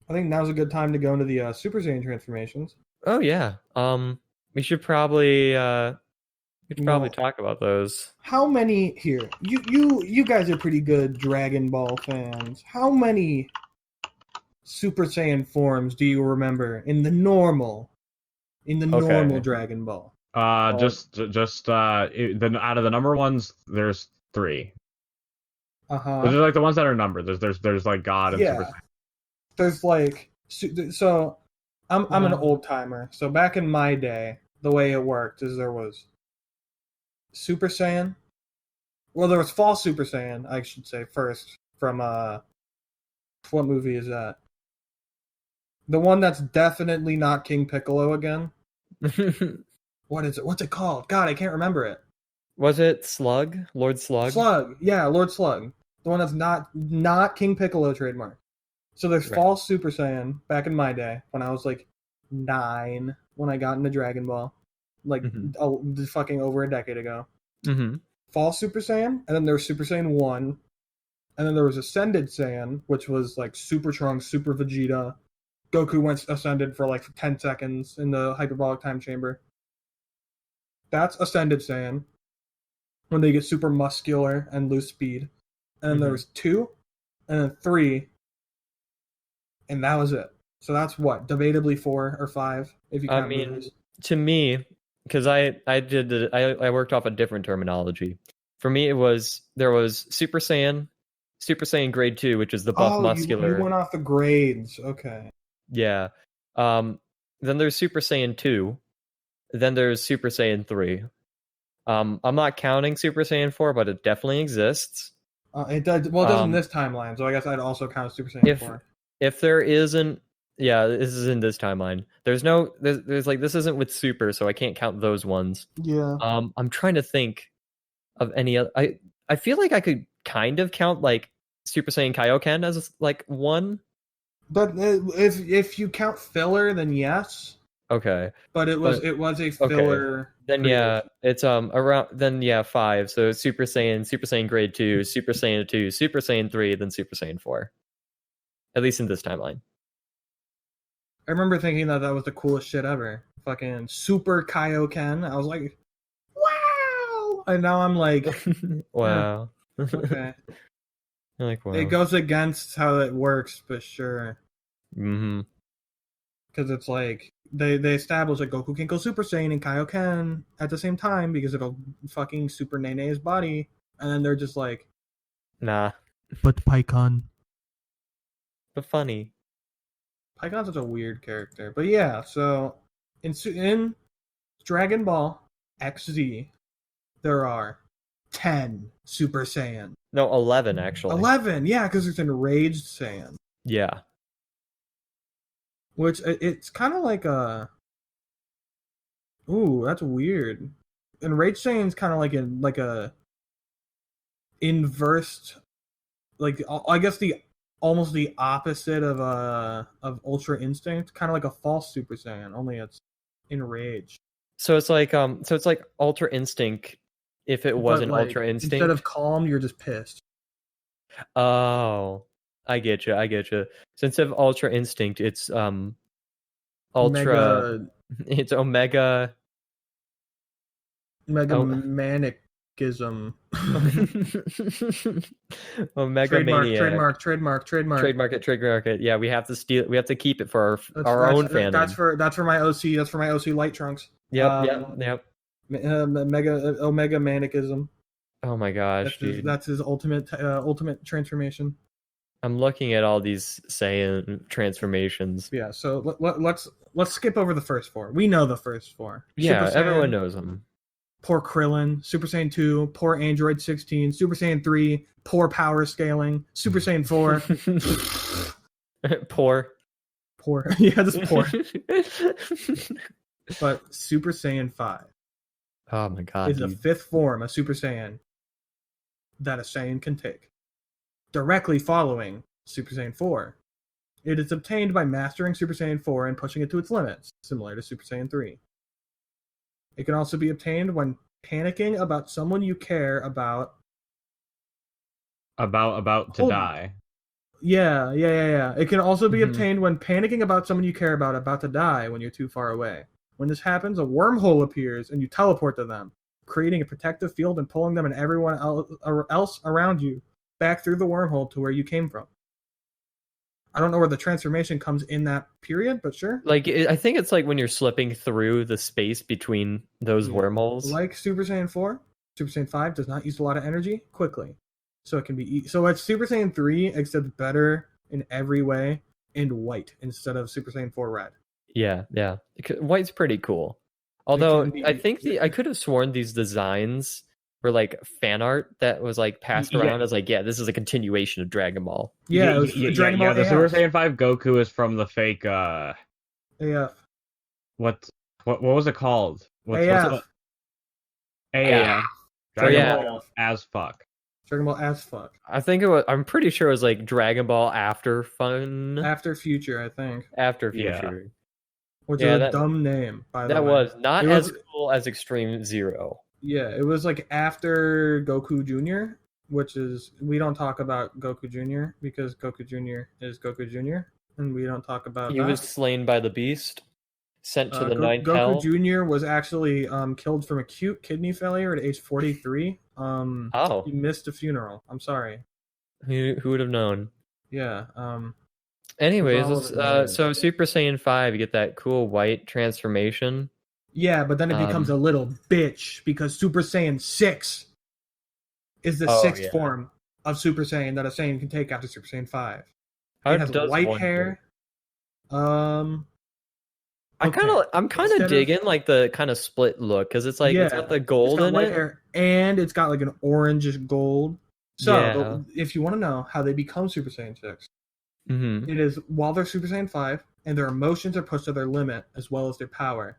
I think now's a good time to go into the Super Saiyan transformations. Oh yeah. We should probably talk about those. How many here? You guys are pretty good Dragon Ball fans. How many Super Saiyan forms do you remember in the normal Dragon Ball? Out of the number ones, there's 3. There's like the ones that are numbered. There's like God and Super Saiyan. There's like so. I'm an old timer. So back in my day, the way it worked is there was Super Saiyan. Well, there was False Super Saiyan, I should say, first. From, what movie is that? The one that's definitely not King Piccolo again. What is it? What's it called? God, I can't remember it. Was it Slug? Lord Slug? Slug. Yeah, Lord Slug. The one that's not King Piccolo trademark. So there's Right. False Super Saiyan back in my day when I was like 9 when I got into Dragon Ball. Like fucking over a decade ago. Mm-hmm. False Super Saiyan, and then there was Super Saiyan 1, and then there was Ascended Saiyan, which was like Super Trunks, Super Vegeta. Goku went ascended for like 10 seconds in the hyperbolic time chamber. That's Ascended Saiyan, when they get super muscular and lose speed. And then there was 2, and then 3, and that was it. So that's what, debatably 4 or 5, if you count movies. To me, because I worked off a different terminology. For me, there was Super Saiyan Grade 2, which is the buff muscular. You went off the grades. Okay. Yeah. Then there's Super Saiyan 2. Then there's Super Saiyan 3. I'm not counting Super Saiyan 4, but it definitely exists. It does. Well, it does in this timeline, so I guess I'd also count Super Saiyan 4. If there isn't, yeah, this is in this timeline. There's like, this isn't with Super, so I can't count those ones. Yeah. I'm trying to think of any other. I feel like I could kind of count like Super Saiyan Kaioken as like one. But if you count filler, then yes. Okay. But it was a filler. Okay. Then yeah, it's around then 5. So Super Saiyan Grade 2, Super Saiyan 2, Super Saiyan 3, then Super Saiyan 4. At least in this timeline. I remember thinking that was the coolest shit ever. Fucking Super Kaioken. I was like, wow! And now I'm like, wow. Okay. You're like, wow. It goes against how it works, but sure. Mm-hmm. Because it's like, they establish that Goku can go Super Saiyan and Kaioken at the same time because it'll fucking Super Nene his body. And then they're just like, Nah. But Pikkon. But funny. Paikon's such a weird character. But yeah, so in Dragon Ball XZ, there are 10 Super Saiyan. No, 11 actually. 11, yeah, because it's Enraged Saiyan. Yeah. Which, it's kind of like a... Ooh, that's weird. Enraged Saiyan's kind of like a inversed... Like, I guess almost the opposite of Ultra Instinct, kind of like a false Super Saiyan, only it's enraged. So it's like Ultra Instinct if it wasn't But, like, Ultra Instinct. Instead of calm, you're just pissed. Oh, I get you. So instead of Ultra Instinct, it's Ultra. It's Omega. Manicism. Omega Maniac. Trademark it. Yeah, we have to steal. We have to keep it for our own fandom. That's for my OC. That's for my OC Light Trunks. Yep. Omega Manicism. Oh my gosh, dude. That's his ultimate transformation. I'm looking at all these Saiyan transformations. Yeah, so let's skip over the first 4. We know the first 4. Yeah, Super everyone Saiyan, knows them. Poor Krillin. Super Saiyan 2. Poor Android 16. Super Saiyan 3. Poor power scaling. Super Saiyan 4. Poor. Yeah, just poor. But Super Saiyan 5. Oh my god. Is the 5th form of Super Saiyan that a Saiyan can take. Directly following Super Saiyan 4. It is obtained by mastering Super Saiyan 4 and pushing it to its limits, similar to Super Saiyan 3. It can also be obtained when panicking about someone you care about. About to die. Yeah. It can also be obtained when panicking about someone you care about to die when you're too far away. When this happens, a wormhole appears and you teleport to them, creating a protective field and pulling them and everyone else around you back through the wormhole to where you came from. I don't know where the transformation comes in that period, but sure. Like, I think it's like when you're slipping through the space between those wormholes. Like Super Saiyan 4, Super Saiyan 5 does not use a lot of energy quickly. So it can be... So it's Super Saiyan 3, except better in every way, and white instead of Super Saiyan 4 red. Yeah. White's pretty cool. Although be- I think I could have sworn these designs were like fan art that was like passed Yeah. around as like, yeah, this is a continuation of Dragon Ball. Yeah, it was Dragon Ball The AF. Super Saiyan 5 Goku is from the fake AF. what was it called? What's AF. it? AF. Dragon yeah. Ball as fuck. Dragon Ball as fuck. I think it was. I'm pretty sure it was like Dragon Ball After Fun, After Future, I think. After Yeah. Future. Which Yeah, is a that- dumb name, by the That way. was not It as was- cool as Extreme Zero. Yeah, it was like after Goku Jr., which is we don't talk about Goku Jr. because Goku Jr. is Goku Jr. and we don't talk about He that. was slain by the Beast, sent to the ninth Goku hell. Jr. was actually killed from acute kidney failure at age 43. Oh, He missed a funeral. I'm sorry. who would have known? Yeah. Anyways, all let's, of it. so Super Saiyan 5, you get that cool white transformation. Yeah, but then it becomes a little bitch because Super Saiyan 6 is the Oh, sixth yeah. form of Super Saiyan that a Saiyan can take after Super Saiyan 5. How It has does white one hair. I'm okay. kind Instead of of- digging like the kind of split look because it's like it's Yeah, got the It's gold got in white it. hair and it's got like an orangish gold. So, Yeah. if you want to know how they become Super Saiyan 6, Mm-hmm. it is while they're Super Saiyan 5 and their emotions are pushed to their limit as well as their power.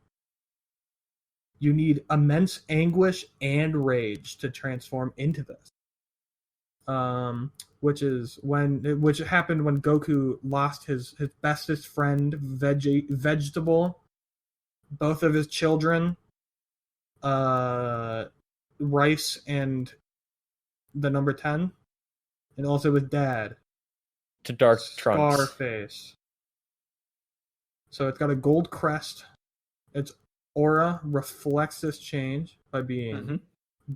You need immense anguish and rage to transform into this. Which happened when Goku lost his bestest friend, Vegetable, both of his children, Rice and the number 10, and also his dad, To Dark Trunks. Scarface. So it's got a gold crest. Its aura reflects this change by being Mhm.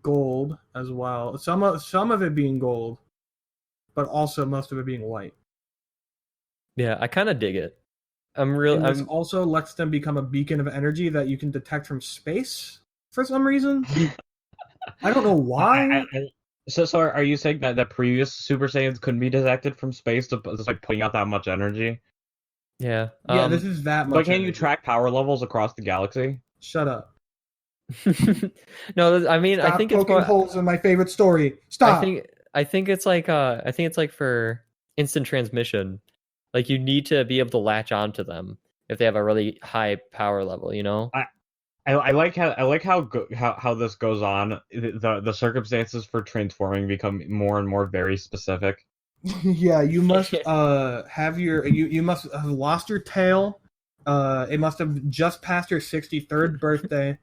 gold as well. Some of it being gold, but also most of it being white. Yeah, I kind of dig it. And this also lets them become a beacon of energy that you can detect from space for some reason. I don't know why. So are you saying that the previous Super Saiyans couldn't be detected from space to just like putting out that much energy? Yeah. Yeah, this is that much. But can you energy. track power levels across the galaxy? Shut up. No, I mean, Stop I think it's poking more, holes in my favorite story. Stop. I think it's like for instant transmission. Like you need to be able to latch onto them if they have a really high power level, you know? I like how this goes on. The circumstances for transforming become more and more very specific. Yeah, you must have you must have lost your tail. It must have just passed your 63rd birthday.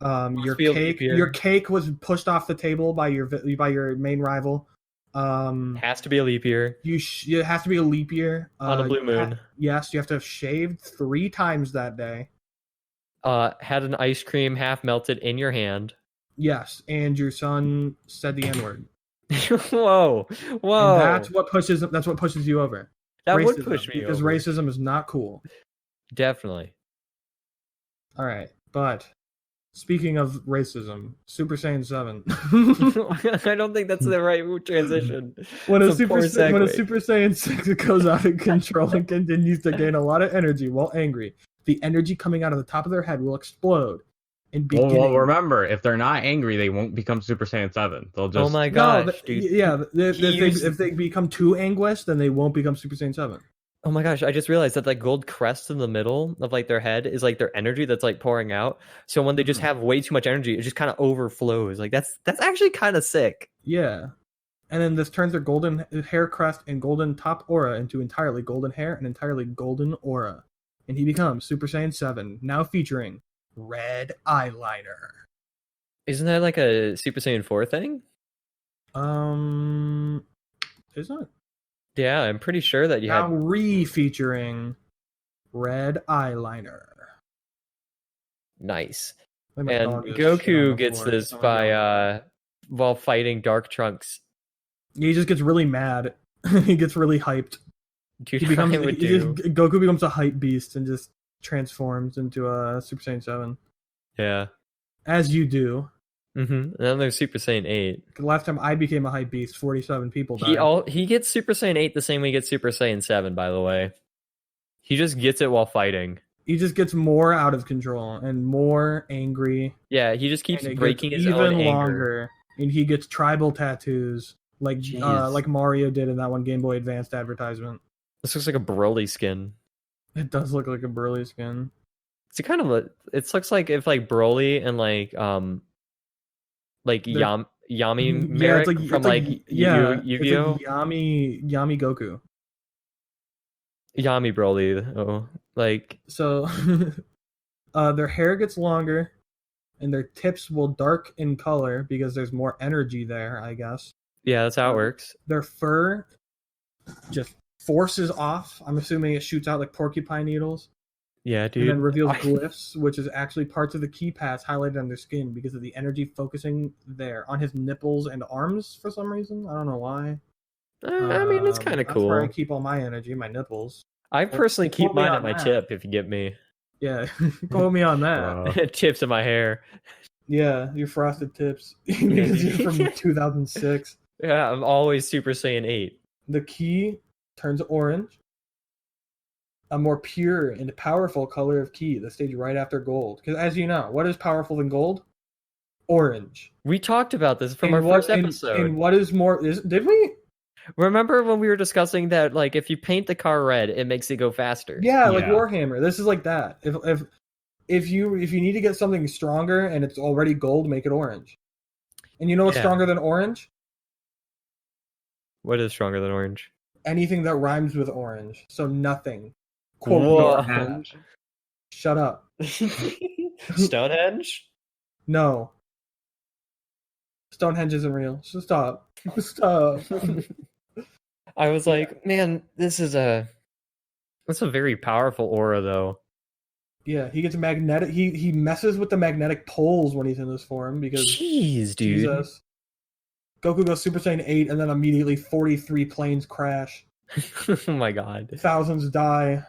Your cake was pushed off the table by your main rival. Has to be a leap year It has to be a leap year on a blue moon. Yes, you have to have shaved 3 times that day. Had an ice cream half melted in your hand. Yes, and your son said the N-word. Whoa. And that's what pushes you over. That would Racism, push me because over. racism is not cool. Definitely. All right, but speaking of racism, Super Saiyan 7. I don't think that's the right transition. when a It's a Super poor Saiyan 6 goes out of control and continues to gain a lot of energy while angry, the energy coming out of the top of their head will explode. And Well, remember, if they're not angry, they won't become Super Saiyan 7. They'll just Oh my gosh, dude. Yeah, if they become too anguished, then they won't become Super Saiyan 7. Oh my gosh, I just realized that like gold crest in the middle of like their head is like their energy that's like pouring out. So when they just have way too much energy, it just kind of overflows. Like that's actually kind of sick. Yeah. And then this turns their golden hair crest and golden top aura into entirely golden hair and entirely golden aura. And he becomes Super Saiyan 7, now featuring red eyeliner. Isn't that like a Super Saiyan 4 thing? Isn't it? Yeah, I'm pretty sure that you Now had re-featuring red eyeliner. nice. My And dog is shit on Goku the gets floor. this Oh my by God. while fighting Dark Trunks. He just gets really mad. He gets really hyped. Dude, Goku becomes a hype beast and just transforms into a Super Saiyan 7. Yeah. As you do. And then there's Super Saiyan 8. The last time I became a hype beast, 47 people died. He gets Super Saiyan 8 the same way he gets Super Saiyan 7, by the way. He just gets it while fighting. he just gets more out of control and more angry. Yeah, he just keeps And it breaking gets his own even anger. longer, and he gets tribal tattoos like Mario did in that one Game Boy Advanced advertisement. This looks like a Broly skin. It does look like a Burly skin. It's kind of a. It looks like if like Broly and like Yami Yeah, Merrick from Yu-Gi-Oh. It's like Yami Goku. Yami Broly. Oh, like So, their hair gets longer, and their tips will dark in color because there's more energy there, I guess. yeah, that's how it works. Their fur just forces off. I'm assuming it shoots out like porcupine needles, Yeah, dude. and then reveals glyphs, which is actually parts of the keypads highlighted on their skin because of the energy focusing there on his nipples and arms for some reason. I don't know why. I mean, it's kind of That's where I cool. keep all my energy, my nipples. I personally keep Quote me mine on at my that. tip, if you get me. Yeah, quote me on that. Tips in my hair. Yeah, your frosted tips because you're from 2006. Yeah, I'm always Super Saiyan 8. The key turns orange, a more pure and powerful color of key, the stage right after gold. Because as you know, what is powerful than gold? Orange. We talked about this from And our first episode. And what is more? Did we? Remember when we were discussing that, like, if you paint the car red, it makes it go faster? Yeah, like Yeah. Warhammer. This is like that. If you need to get something stronger and it's already gold, make it orange. And you know what's Yeah. stronger than orange? What is stronger than orange? Anything that rhymes with orange. So nothing. Quote me Whoa. on that. Shut up. Stonehenge? No. Stonehenge isn't real. So stop. Stop. I was like, man, that's a very powerful aura, though. Yeah, he gets magnetic. He messes with the magnetic poles when he's in this form because Jeez, dude. Jesus. Goku goes Super Saiyan 8 and then immediately 43 planes crash. Oh my god. Thousands die.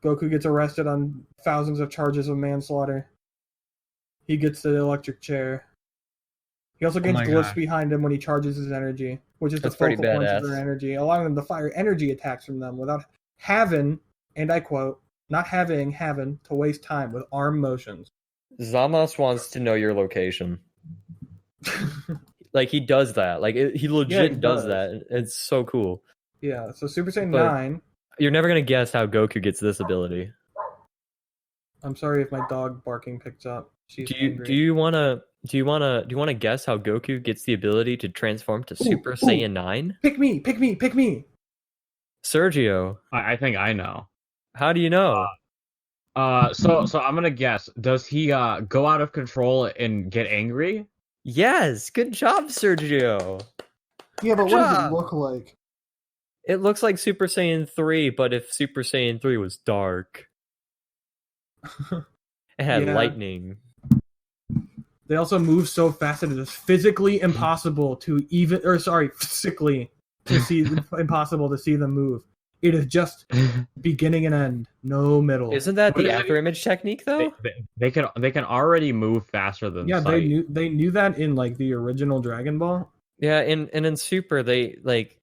Goku gets arrested on thousands of charges of manslaughter. He gets the electric chair. He also gains my glyphs God. behind him when he charges his energy, which is That's the pretty focal points of badass. their energy, allowing them to fire energy attacks from them without having, and I quote, not having to waste time with arm motions. Zamos wants to know your location. Like, he does that. Like, he legit he does does. that. It's so cool. Yeah, so Super Saiyan But- 9. You're never gonna guess how Goku gets this ability. I'm sorry if my dog barking picks up. She's angry. Do you wanna guess how Goku gets the ability to transform to Super Saiyan 9? Pick me! Sergio, I think I know. how do you know? So I'm gonna guess. Does he go out of control and get angry? Yes, good job, Sergio. Yeah, but what does it look like? It looks like Super Saiyan 3, but if Super Saiyan 3 was dark. It had Yeah. lightning. They also move so fast that it is physically impossible to physically to see impossible to see them move. It is just beginning and end, no middle. Isn't that What the is it? afterimage technique though? They can already move faster than Yeah, Sight. they knew that in like the original Dragon Ball. Yeah, and in Super they like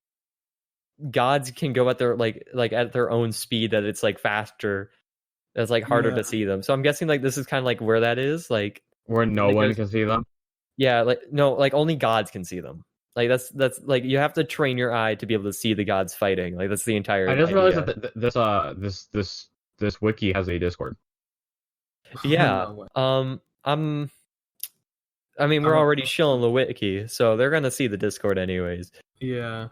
gods can go at their like at their own speed that it's like faster. It's like harder Yeah. to see them. So I'm guessing like this is kind of like where that is. Like Where no one Because- can see them. yeah, like no, like only gods can see them. Like that's like you have to train your eye to be able to see the gods fighting. Like that's the entire. I just idea. realized that this wiki has a Discord. Yeah. No way. I mean, we're Oh. already shilling the wiki, so they're gonna see the Discord anyways. Yeah.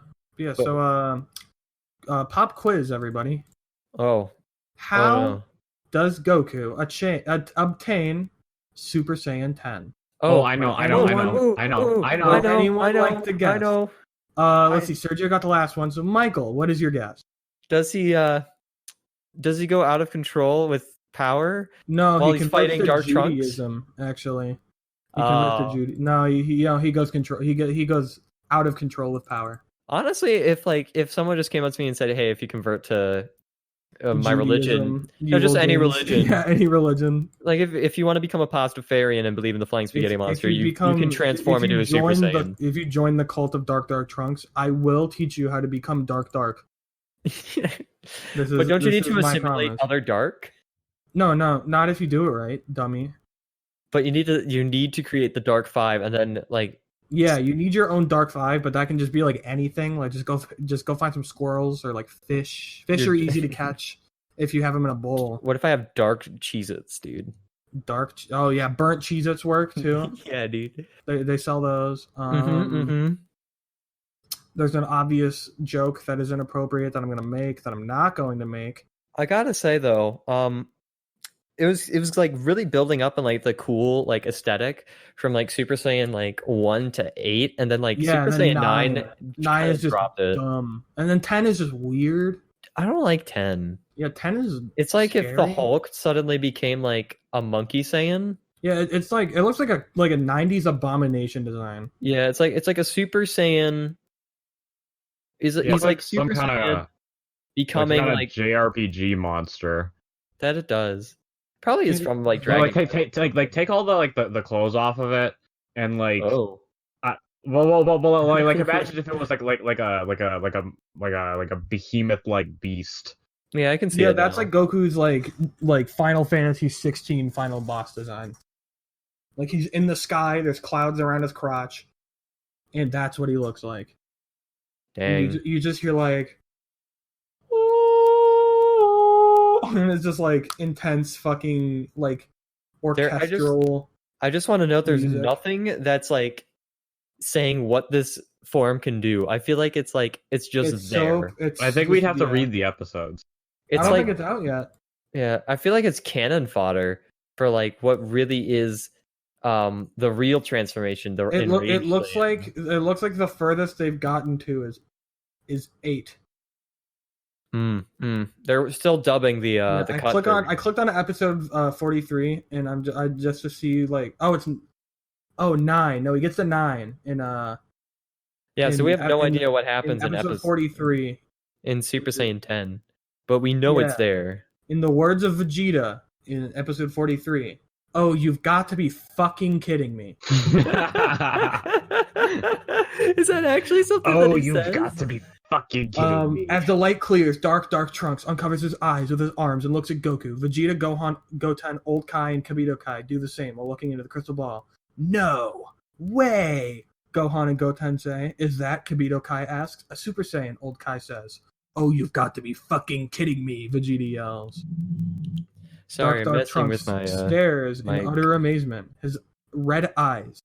So pop quiz, everybody. Oh, How no. does Goku obtain Super Saiyan 10? Oh, I know. Ooh, Would anyone like to guess? I know. Let's see. Sergio got the last one. So Michael, what is your guess? Does he go out of control with power? No, While he he's converts fighting to Dark Trunks? Judaism. Actually, he converts to Oh. Judaism. No, he goes control. He goes out of control with power. Honestly, if someone just came up to me and said, "Hey, if you convert to my religion," Judaism, No, just any evil religion. Yeah, any religion. like if you want to become a Pastafarian and believe in the flying spaghetti If monster, you you can transform if you into a Super join Saiyan. if you join the cult of Dark Trunks, I will teach you how to become Dark. This is, But don't you this need is to my assimilate promise. other dark? No, not if you do it right, dummy. But you need to create the Dark 5 and then like Yeah, you need your own Dark 5, but that can just be like anything. Like just go find some squirrels or like fish. Fish are easy to catch if you have them in a bowl. what if I have dark Cheez-Its, dude? Oh yeah, burnt Cheez-Its work too. Yeah, dude. They sell those. Mm-hmm. There's an obvious joke that is inappropriate that I'm gonna make that I'm not going to make. I gotta say though, it was like really building up in like the cool like aesthetic from like Super Saiyan like 1 to 8, and then like Yeah, Super and then Saiyan 9 is just dropped it. dumb, and then 10 is just weird. I don't like 10. Yeah, 10 is. It's like if the scary. Hulk suddenly became like a monkey Saiyan. Yeah, it's like it looks like a 90s Abomination design. Yeah, it's like a Super Saiyan. He's like some Super kind Saiyan of becoming like JRPG monster. that. It does. Probably is from like No, Dragon. take all the clothes off of it and like Oh. well like imagine if it was like a behemoth like beast. Yeah, I can see. Yeah, it that's now. like Goku's like Final Fantasy 16 final boss design. Like he's in the sky, there's clouds around his crotch, and that's what he looks like. Dang. And you just hear like, "Ooh," and it's just like intense fucking like orchestral. I just want to note there's music. nothing that's like saying what this form can do. I feel like it's just there. I think we'd have to read the episodes. It's I don't like think it's out yet. yeah, I feel like it's cannon fodder for like what really is the real transformation. It looks like the furthest they've gotten to is 8. They're still dubbing the I cut. clicked on episode 43, and I just to see like it's 9. No, he gets the 9 in yeah. So we have no in- idea what happens in episode 43. in Super Saiyan 10, but we know it's Yeah. there. In the words of Vegeta in episode 43, "Oh, you've got to be fucking kidding me." Is that actually something? Oh, that he you've says? got to be fucking kidding me. As the light clears, dark Trunks uncovers his eyes with his arms and looks at Goku. Vegeta, Gohan, Goten, Old Kai, and Kabito Kai do the same while looking into the crystal ball. "No way," Gohan and Goten say. "Is that?" Kabito Kai asks. "A Super Saiyan," Old Kai says. "Oh, you've got to be fucking kidding me," Vegeta yells. Sorry, I'm Dark messing Trunks with my. stares my- in utter amazement, his red eyes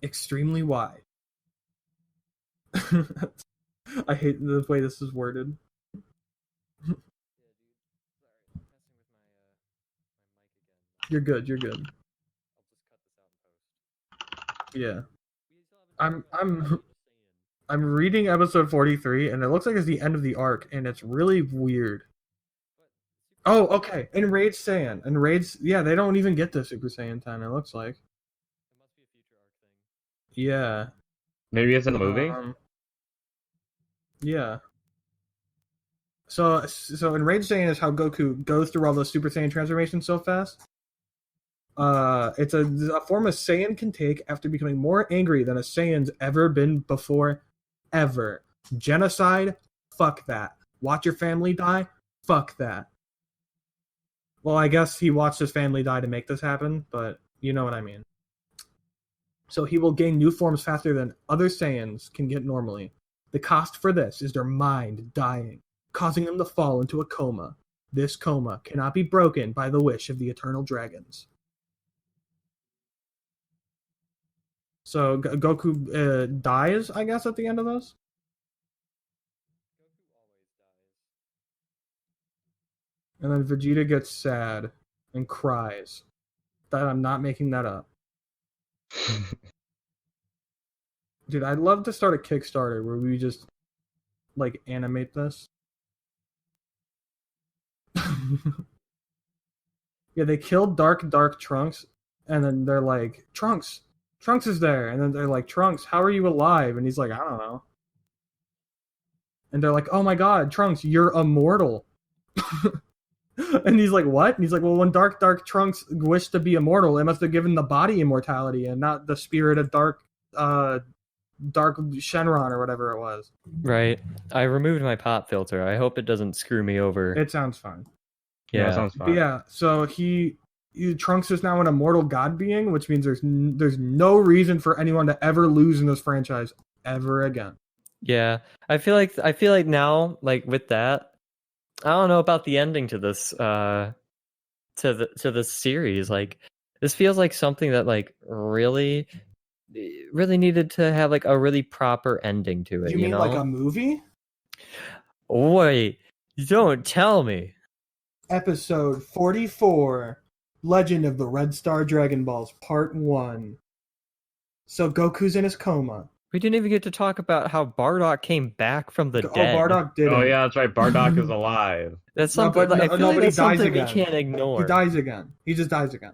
extremely wide. I hate the way this is worded. You're good. Yeah. I'm reading episode 43, and it looks like it's the end of the arc, and it's really weird. Oh, okay. Enraged Saiyan. Yeah, they don't even get to Super Saiyan 10, it looks like. Yeah. Maybe it's in a movie. Yeah. So Enraged Saiyan is how Goku goes through all those Super Saiyan transformations so fast. It's a form a Saiyan can take after becoming more angry than a Saiyan's ever been before, ever. Genocide? Fuck that. Watch your family die? Fuck that. Well, I guess he watched his family die to make this happen, but you know what I mean. So he will gain new forms faster than other Saiyans can get normally. The cost for this is their mind dying, causing them to fall into a coma. This coma cannot be broken by the wish of the eternal dragons. So Goku dies, I guess, at the end of this? And then Vegeta gets sad and cries. That I'm not making that up. Dude, I'd love to start a Kickstarter where we just like animate this. Yeah, they killed Dark Trunks, and then they're like, Trunks is there, and then they're like, Trunks, how are you alive? And he's like, I don't know. And they're like, oh my god, Trunks, you're immortal. And he's like, what? And he's like, well, when Dark Trunks wished to be immortal, it must have given the body immortality and not the spirit of Dark Shenron or whatever it was. Right. I removed my pop filter. I hope it doesn't screw me over. It sounds fine. Yeah, Yeah. sounds fine. Yeah, so Trunks is now an immortal god being, which means there's no reason for anyone to ever lose in this franchise ever again. Yeah. I feel like now, like with that, I don't know about the ending to this to this series. Like this feels like something that like really needed to have like a really proper ending to it, You mean know? like a movie? Wait, you don't tell me. Episode 44, Legend of the Red Star Dragon Balls, Part 1. So Goku's in his coma. We didn't even get to talk about how Bardock came back from the dead. Bardock didn't. Oh yeah, that's right. Bardock is alive. That's No, something. but I feel like he that's dies something we again. can't ignore. He dies again. He just dies again.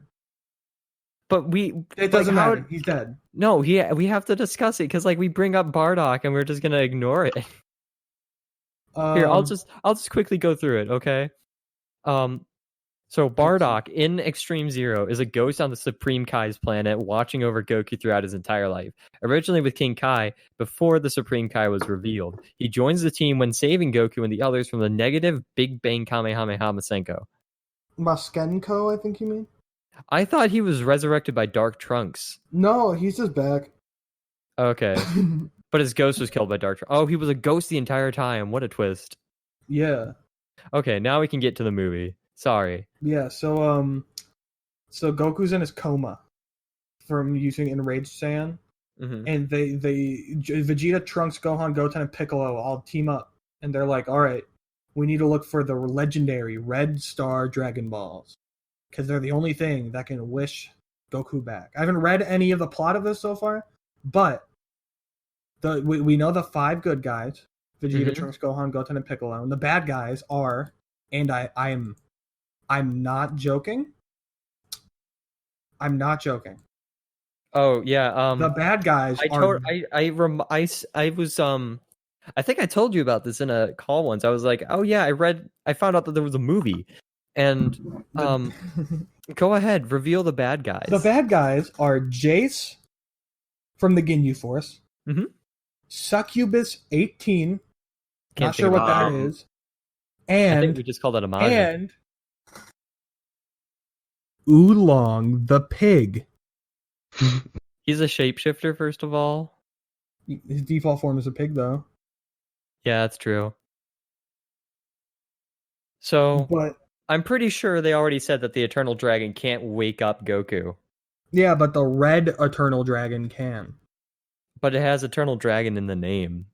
But it It doesn't matter. He's dead. No, we have to discuss it because like we bring up Bardock and we're just gonna ignore it. Here, I'll just quickly go through it, okay? So Bardock in Extreme Zero is a ghost on the Supreme Kai's planet, watching over Goku throughout his entire life. Originally with King Kai, before the Supreme Kai was revealed, he joins the team when saving Goku and the others from the negative Big Bang Kamehameha Masenko. Maskenko, I think you mean? I thought he was resurrected by darkTrunks. No, he's just back. Okay, but his ghost was killed by darkTrunks. Oh, he was a ghost the entire time. What a twist. Yeah. Okay, now we can get to the movie. Sorry. Yeah, so Goku's in his coma from using Enraged Saiyan, and Vegeta, Trunks, Gohan, Goten, and Piccolo all team up, and they're like, all right, we need to look for the legendary Red Star Dragon Balls, because they're the only thing that can wish Goku back. I haven't read any of the plot of this so far, but we know the 5 good guys, Vegeta, Trunks, Gohan, Goten, and Piccolo, and the bad guys are, and I'm not joking. Oh yeah. The bad guys are. I was I think I told you about this in a call once. I was like, oh yeah, I found out that there was a movie, and go ahead, reveal the bad guys. The bad guys are Jace from the Ginyu Force, Succubus 18. Not sure what that is. And I think we just called it a Majin. And Oolong the pig. He's a shapeshifter, first of all. His default form is a pig, though. Yeah, that's true. So, But I'm pretty sure they already said that the Eternal Dragon can't wake up Goku. yeah, but the red Eternal Dragon can. But it has Eternal Dragon in the name.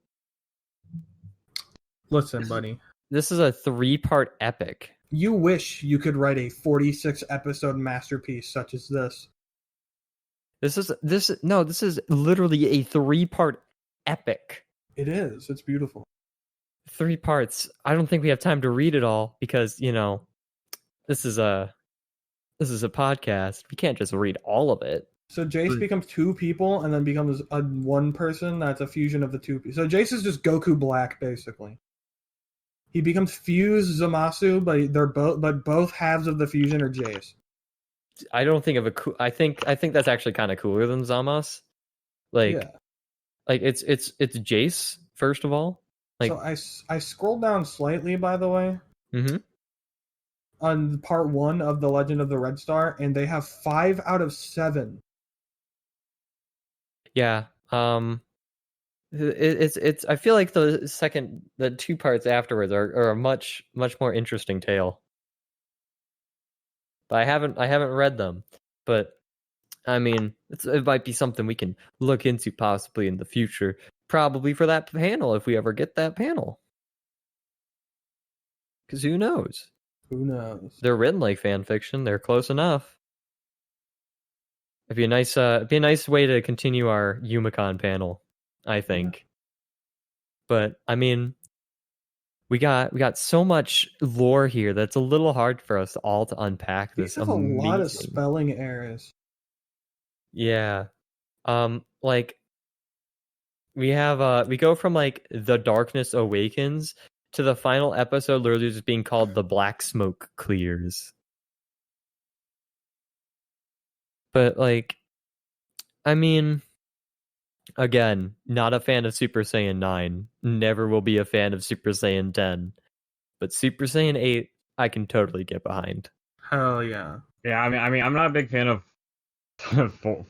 Listen, buddy. This is a 3-part epic. You wish you could write a 46-episode masterpiece such as this. This is literally a 3-part epic. It is. It's beautiful. 3 parts. I don't think we have time to read it all because, this is a podcast. We can't just read all of it. So Jace becomes 2 people and then becomes a 1 person that's a fusion of the 2 people. So Jace is just Goku Black, basically. He becomes fused Zamasu, but both halves of the fusion are Jace. I don't think of a I think that's actually kind of cooler than Zamasu. Like, Yeah. like it's Jace first of all. Like, so I scrolled down slightly, by the way, Mhm. on part 1 of the Legend of the Red Star, and they have 5 out of 7. Yeah. It's I feel like the 2 parts afterwards are a much more interesting tale. But I haven't read them. But I mean, it might be something we can look into possibly in the future. Probably for that panel if we ever get that panel. Because who knows? Who knows? They're written like fan fiction. They're close enough. It'd be a nice way to continue our Youmacon panel, I think. But I mean, we got so much lore here that's a little hard for us all to unpack. These This have a lot of amazing- spelling errors. Yeah. Like we go from like The Darkness Awakens to the final episode literally just being called The Black Smoke Clears. But like, I mean, again, not a fan of Super Saiyan 9. Never will be a fan of Super Saiyan 10. But Super Saiyan 8, I can totally get behind. Hell yeah. Yeah, I mean, I'm not a big fan of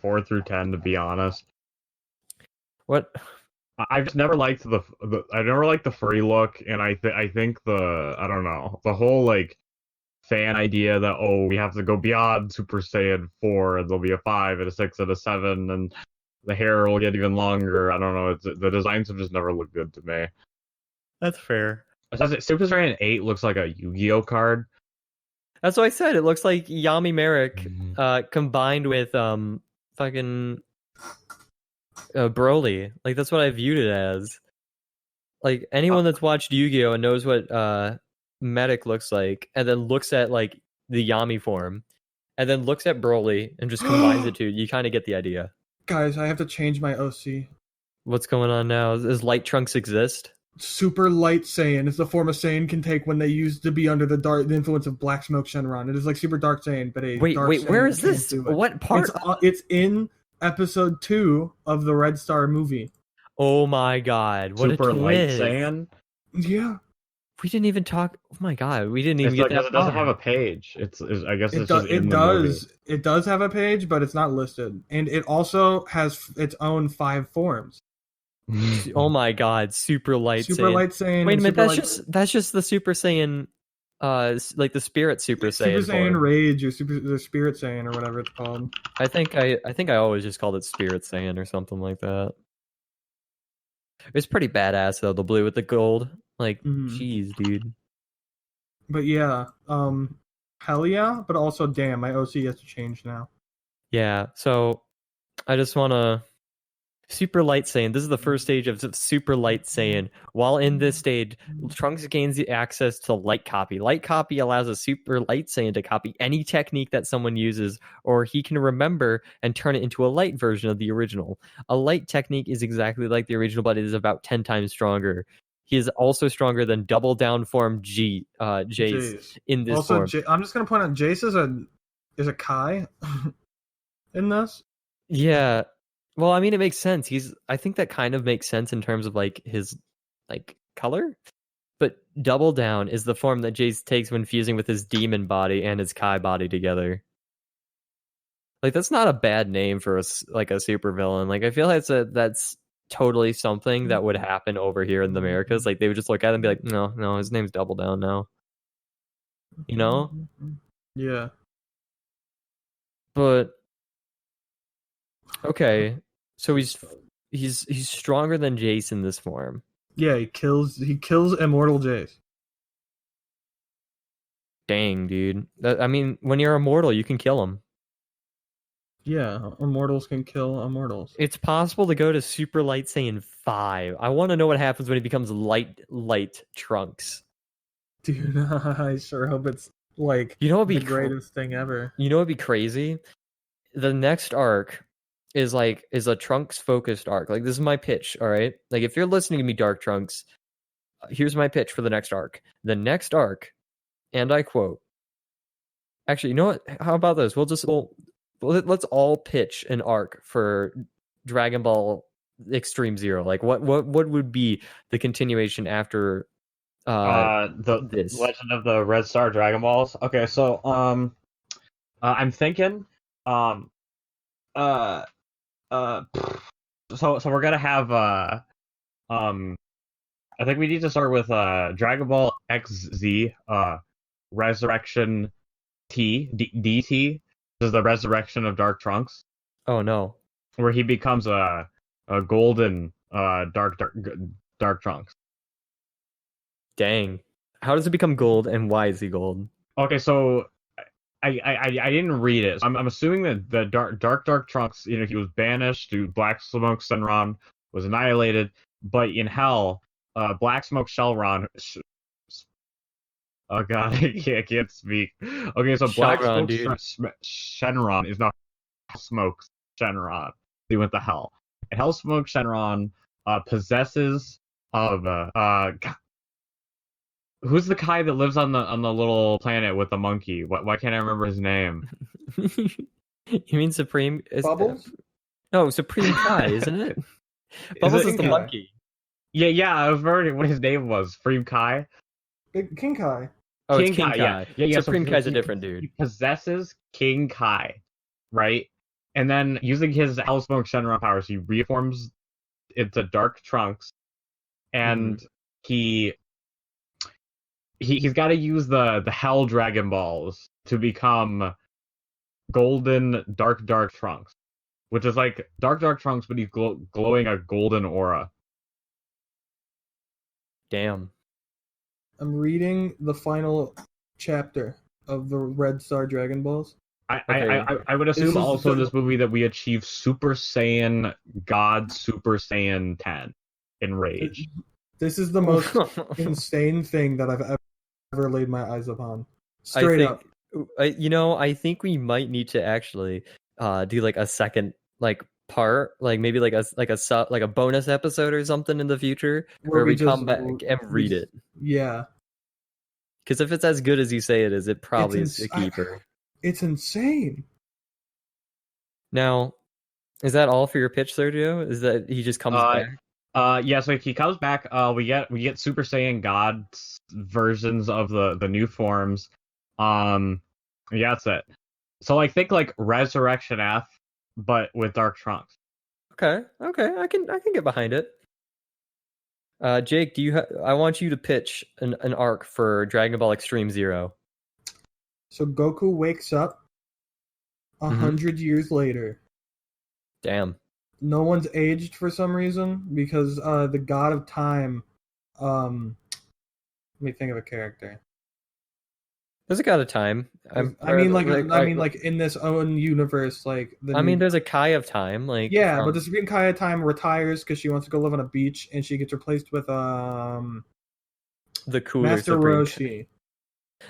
4 through 10, to be honest. What? I've just never liked I never liked the furry look, and I think I don't know, the whole like fan idea that we have to go beyond Super Saiyan 4 and there'll be a 5 and a 6 and a 7 and the hair will get even longer. I don't know. The designs have just never looked good to me. That's fair. Super Saiyan 8 looks like a Yu-Gi-Oh card. That's what I said. It looks like Yami Merrick combined with fucking Broly. Like that's what I viewed it as. Like anyone that's watched Yu-Gi-Oh and knows what Medic looks like, and then looks at like the Yami form, and then looks at Broly and just combines the two, you kind of get the idea. Guys, I have to change my OC. What's going on now? Does Light Trunks exist? Super Light Saiyan is the form a Saiyan can take when they used to be under the influence of Black Smoke Shenron. It is like Super Dark Saiyan, but Wait, dark Saiyan where is can't this? do it. What part? It's in episode 2 of the Red Star movie. Oh my god! What Super a Light twist! Saiyan. Yeah. We didn't even talk. Oh my god, we didn't even It's get like, that. it doesn't far. have a page. I guess It it's does. just in the movie. It does have a page, but it's not listed, and it also has its own 5 forms. Oh my god, Super Light Super Saiyan. Light Saiyan. Wait a and minute, Super that's just the Super Saiyan, like the Spirit Super Saiyan. Super Saiyan form. Rage or the Spirit Saiyan or whatever it's called. I think I always just called it Spirit Saiyan or something like that. It's pretty badass though, the blue with the gold. Like, jeez, dude. But yeah, hell yeah, but also damn, my OC has to change now. Yeah, so I just want to Super Light Saiyan. This is the first stage of Super Light Saiyan. While in this stage, Trunks gains the access to Light Copy. Light Copy allows a Super Light Saiyan to copy any technique that someone uses, or he can remember and turn it into a light version of the original. A light technique is exactly like the original, but it is about 10 times stronger. He is also stronger than Double Down form Jace in this also, form. I'm just gonna point out Jace is a Kai in this. Yeah. Well, I mean, it makes sense. I think that kind of makes sense in terms of like his like color. But Double Down is the form that Jace takes when fusing with his demon body and his Kai body together. Like that's not a bad name for a super villain. Like I feel like that's totally something that would happen over here in the Americas. Like they would just look at him and be like, no, his name's Double Down now. You know? Yeah. But okay, so he's stronger than Jace in this form. Yeah, he kills Immortal Jace. Dang, dude. I mean, when you're immortal, you can kill him. Yeah, immortals can kill immortals. It's possible to go to Super Light Saiyan 5. I want to know what happens when he becomes Light Trunks. Dude, I sure hope it's like You know what'd be the greatest thing ever. You know what'd be crazy? The next arc is a Trunks focused arc. Like this is my pitch, all right? Like if you're listening to me, darkTrunks, here's my pitch for the next arc. The next arc, and I quote. Actually, you know what? How about this? Let's all pitch an arc for Dragon Ball Extreme Zero. Like what would be the continuation after the Legend of the Red Star Dragon Balls? Okay, so I'm thinking so we're gonna have I think we need to start with Dragon Ball XZ Resurrection DT. This is the resurrection of darkTrunks. Oh no. Where he becomes a golden darkTrunks. Dang. How does it become gold and why is he gold? Okay, so I didn't read it. So I'm assuming that the darkTrunks, you know, he was banished to Black Smoke Shenron, was annihilated, but in hell, Black Smoke Shenron oh god, I can't speak. Okay, so Black Smoke Shenron is not Smoke Shenron. He went to hell. And Hell Smoke Shenron possesses of who's the Kai that lives on the little planet with the monkey? Why can't I remember his name? You mean Supreme? Bubbles? No, Supreme Kai, isn't it? Bubbles is the monkey. Yeah, I was wondering what his name was. Supreme Kai? King Kai. Oh, it's King King Kai, Kai. yeah. Supreme So Kai's a he- different dude. He possesses King Kai, right? And then using his Omega Shenron powers, he reforms into darkTrunks, and he's got to use the Hell Dragon Balls to become Golden Dark Trunks, which is like Dark Trunks, but he's glowing a golden aura. Damn. I'm reading the final chapter of the Red Star Dragon Balls. I would assume This is also in the- this movie that we achieve Super Saiyan God Super Saiyan 10 in Rage. This is the most insane thing that I've ever laid my eyes upon. Straight up. I think we might need to actually do like a second like part, like maybe like a bonus episode or something in the future where we come back and read it. Yeah. Because if it's as good as you say it is, it probably is a keeper. It's insane. Now, is that all for your pitch, Sergio? Is that he just comes back? Yeah, so if he comes back, we get Super Saiyan God versions of the new forms. Yeah, that's it. So like think like Resurrection F, but with darkTrunks. Okay, I can get behind it. Jake, I want you to pitch an arc for Dragon Ball Extreme Zero. So Goku wakes up 100 years later. Damn. No one's aged for some reason because the God of Time. Let me think of a character. There's a God of Time. I mean, like in this own universe, like there's a Kai of Time, like but the Supreme Kai of Time retires because she wants to go live on a beach, and she gets replaced with the cooler Master Supreme Roshi.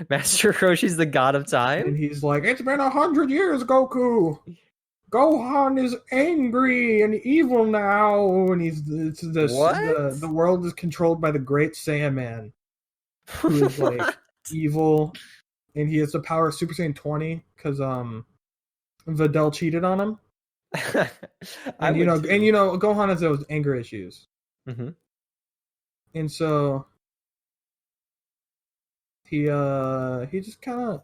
Master Roshi's the God of Time, and he's like, "It's been 100 years, Goku. Gohan is angry and evil now, and the world is controlled by the Great Saiyaman, who is like evil." And he has the power of Super Saiyan 20 because Videl cheated on him. And Gohan has those anger issues. Mm-hmm. And so he just kind of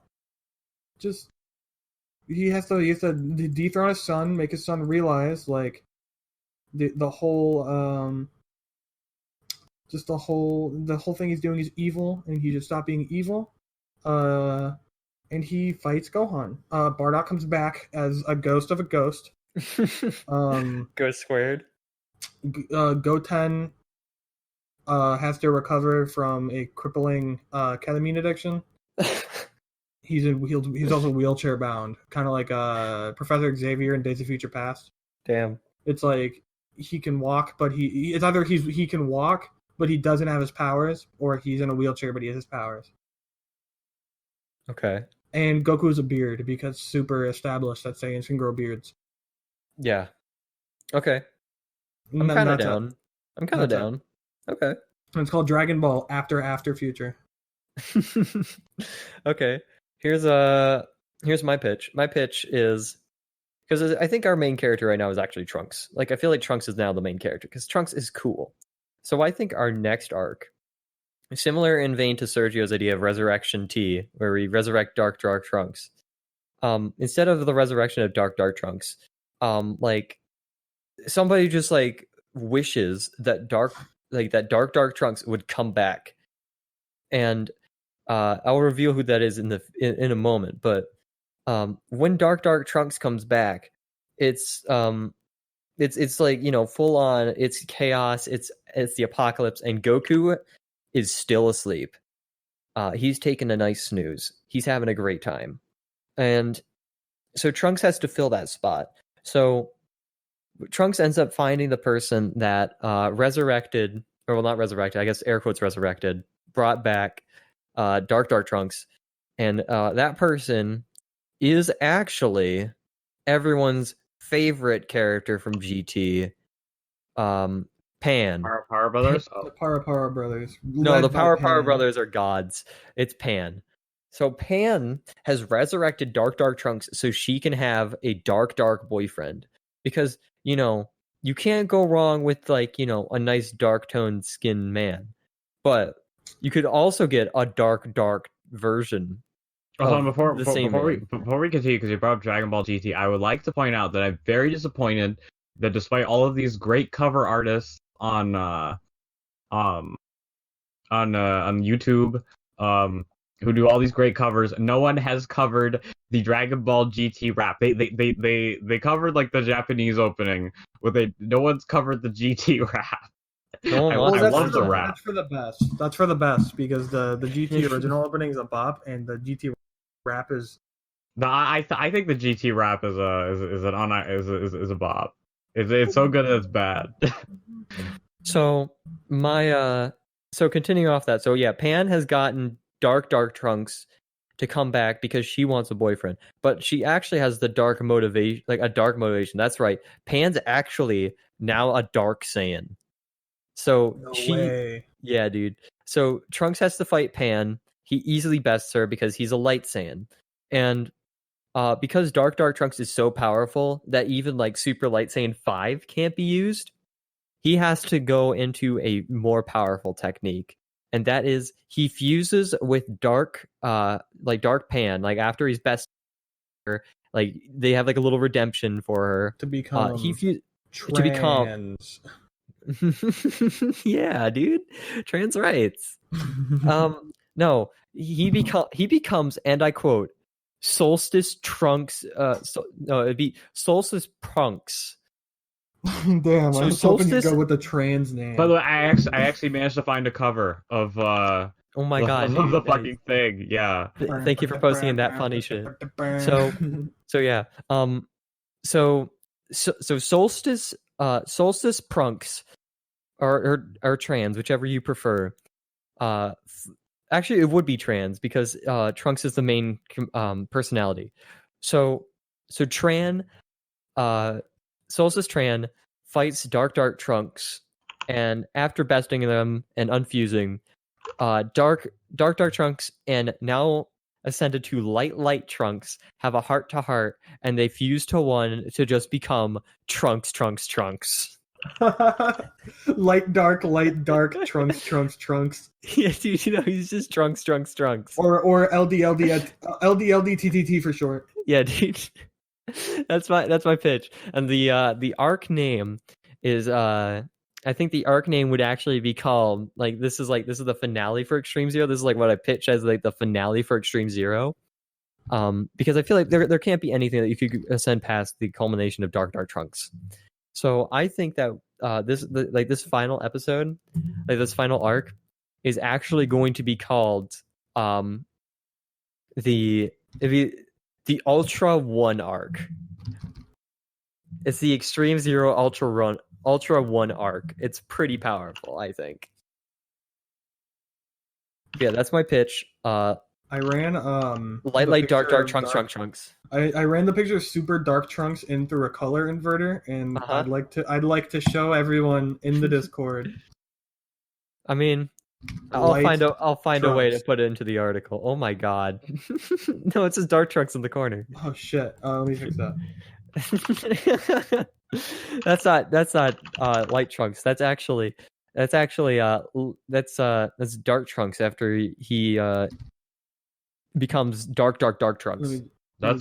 he has to dethrone his son, make his son realize like the whole thing he's doing is evil, and he should stop being evil. And he fights Gohan. Bardock comes back as a ghost of a ghost. Ghost squared. Goten has to recover from a crippling ketamine addiction. He's also wheelchair bound, kind of like Professor Xavier in Days of Future Past. Damn. It's like he can walk, but it's either he can walk, but he doesn't have his powers, or he's in a wheelchair, but he has his powers. Okay. And Goku's a beard because super established that Saiyans can grow beards. Yeah. Okay. I'm kind of down. Okay. And it's called Dragon Ball After Future. Okay. Here's my pitch. My pitch is because I think our main character right now is actually Trunks. Like I feel like Trunks is now the main character because Trunks is cool. So I think our next arc, similar in vein to Sergio's idea of Resurrection T, where we resurrect Dark Trunks. Instead of the resurrection of Dark Trunks, like somebody just like wishes that Dark Trunks would come back, and I'll reveal who that is in a moment. But when Dark Trunks comes back, it's like full on, it's chaos, it's the apocalypse, and Goku is still asleep. He's taking a nice snooze. He's having a great time. And so Trunks has to fill that spot. So Trunks ends up finding the person that resurrected, or well, not resurrected, I guess air quotes resurrected, brought back Dark Trunks. And that person is actually everyone's favorite character from GT, Pan. Power Brothers? The Para Brothers. No, the Power Brothers are gods. It's Pan. So Pan has resurrected Dark Trunks so she can have a dark boyfriend. Because, you can't go wrong with a nice dark toned skin man. But you could also get a dark version. Also, of the same before man. we continue, because you brought up Dragon Ball GT, I would like to point out that I'm very disappointed that despite all of these great cover artists on YouTube, who do all these great covers, no one has covered the Dragon Ball GT rap. They covered like the Japanese opening, but no one's covered the GT rap. No one I wants love to the listen. rap. That's for the best. That's for the best because the GT original opening is a bop, and the GT rap is. No, I think the GT rap is a bop. It's so good that it's bad. So so continuing off that, so yeah, Pan has gotten darkTrunks to come back because she wants a boyfriend, but she actually has the dark motivation, like a dark motivation. That's right. Pan's actually now a dark Saiyan. So No way. yeah, dude. So Trunks has to fight Pan. He easily bests her because he's a light Saiyan, and because Dark Trunks is so powerful that even like Super Light Saiyan 5 can't be used, he has to go into a more powerful technique, and that is he fuses with Dark Pan. Like after he's bested her, like they have like a little redemption for her To become to become yeah, dude, trans rights. No, he becomes, and I quote, Solstice Trunks. It'd be Solstice Prunks. Damn, So I was hoping to Solstice- go with the trans name. By the way, I actually managed to find a cover of Oh my god! of the nice. fucking thing. Yeah. Thank you for posting that funny shit. So yeah, so Solstice Prunks or trans, whichever you prefer. Actually, it would be trans because Trunks is the main personality. So Tran, Solstice Tran fights Dark Trunks, and after besting them and unfusing, Dark Trunks and now ascended to Light Trunks have a heart-to-heart, and they fuse to one to just become Trunks. light, dark, trunks. Yeah, dude, he's just Trunks. Or LDTTT for short. Yeah, dude. That's my pitch. And the arc name is I think the arc name would actually be called this is the finale for Extreme Zero. This is like what I pitch as like the finale for Extreme Zero. Because I feel like there can't be anything that you could ascend past the culmination of Dark Trunks. So I think that this final episode, like this final arc, is actually going to be called the Ultra One arc. It's the Extreme Zero Ultra One arc. It's pretty powerful, I think. Yeah, that's my pitch. I ran Light dark Trunks. I ran the picture of Super Dark Trunks in through a color inverter, and I'd like to show everyone in the Discord. I mean, I'll find a way to Trunks. put it into the article. Oh my god. No, it says Dark Trunks in the corner. Oh shit! Let me fix that. That's not Light Trunks. That's Dark Trunks after he becomes Dark Trunks. That's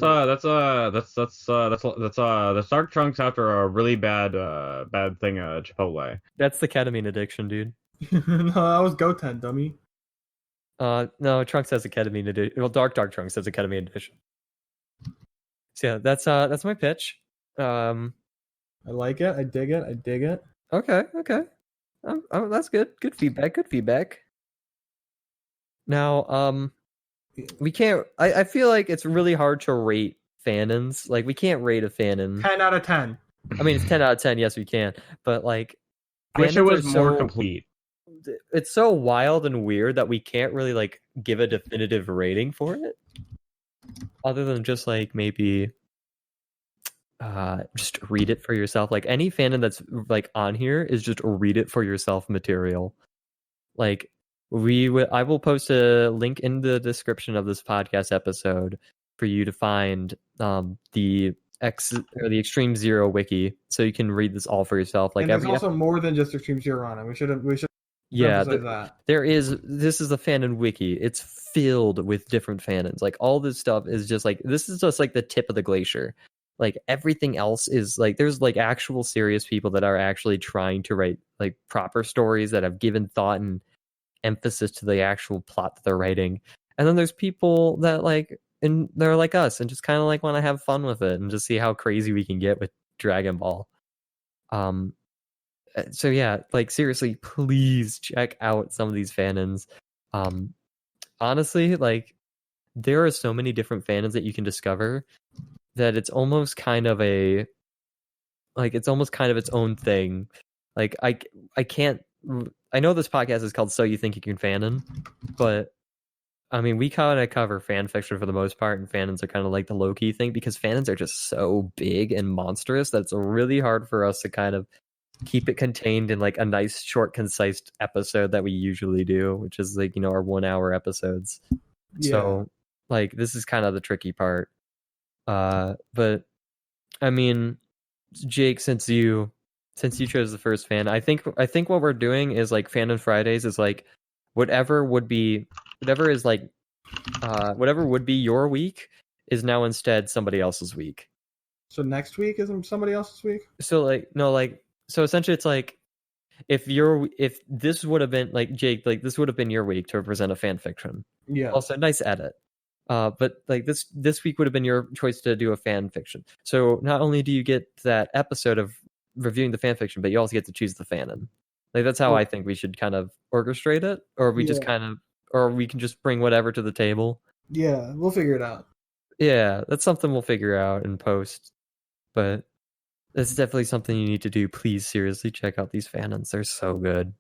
Dark Trunks after a really bad thing Chipotle. That's the ketamine addiction, dude. No, that was Goten, dummy. No, Trunks has a ketamine addiction. Well, Dark Trunks has a ketamine addiction. So yeah, that's my pitch. I like it. I dig it. Okay. That's good. Good feedback. Now, we can't. I feel like it's really hard to rate Fanons. Like, we can't rate a Fanon. 10 out of 10. I mean, it's 10 out of 10. Yes, we can. But like, I wish it Fanons was are more so- complete. It's so wild and weird that we can't really like give a definitive rating for it, other than just like maybe just read it for yourself. Like any Fanon that's like on here is just read it for yourself material. Like I will post a link in the description of this podcast episode for you to find the Extreme Zero wiki, so you can read this all for yourself. Like And there's every also more than just Extreme Zero on it. We should Yeah, Emphasize that. this is the Fanon wiki. It's filled with different Fanons. Like all this stuff is just like this is just like the tip of the glacier. Like everything else is like there's like actual serious people that are actually trying to write like proper stories that have given thought and emphasis to the actual plot that they're writing. And then there's people that like and they're like us and just kind of like want to have fun with it and just see how crazy we can get with Dragon Ball. So yeah, like seriously, please check out some of these fanons. Honestly, like there are so many different fanons that you can discover that it's almost kind of its own thing. Like I can't. I know this podcast is called So You Think You Can Fanon, but I mean we kind of cover fan fiction for the most part, and fanons are kind of like the low key thing because fanons are just so big and monstrous that it's really hard for us to kind of keep it contained in like a nice short concise episode that we usually do, which is like our 1 hour episodes. So like this is kind of the tricky part, but I mean Jake, since you chose the first fan, I think what we're doing is like Fanon Fridays is like whatever would be your week is now instead somebody else's week. So next week isn't somebody else's week? So like no, like so essentially it's like if this would have been like Jake, like this would have been your week to represent a fan fiction. Yeah. Also nice edit. But like this week would have been your choice to do a fan fiction. So not only do you get that episode of reviewing the fan fiction, but you also get to choose the fanon. Like that's how I think we should kind of orchestrate it, or we just kind of, or we can just bring whatever to the table. Yeah, we'll figure it out. Yeah, that's something we'll figure out in post. But it's definitely something you need to do. Please seriously check out these fanons. They're so good.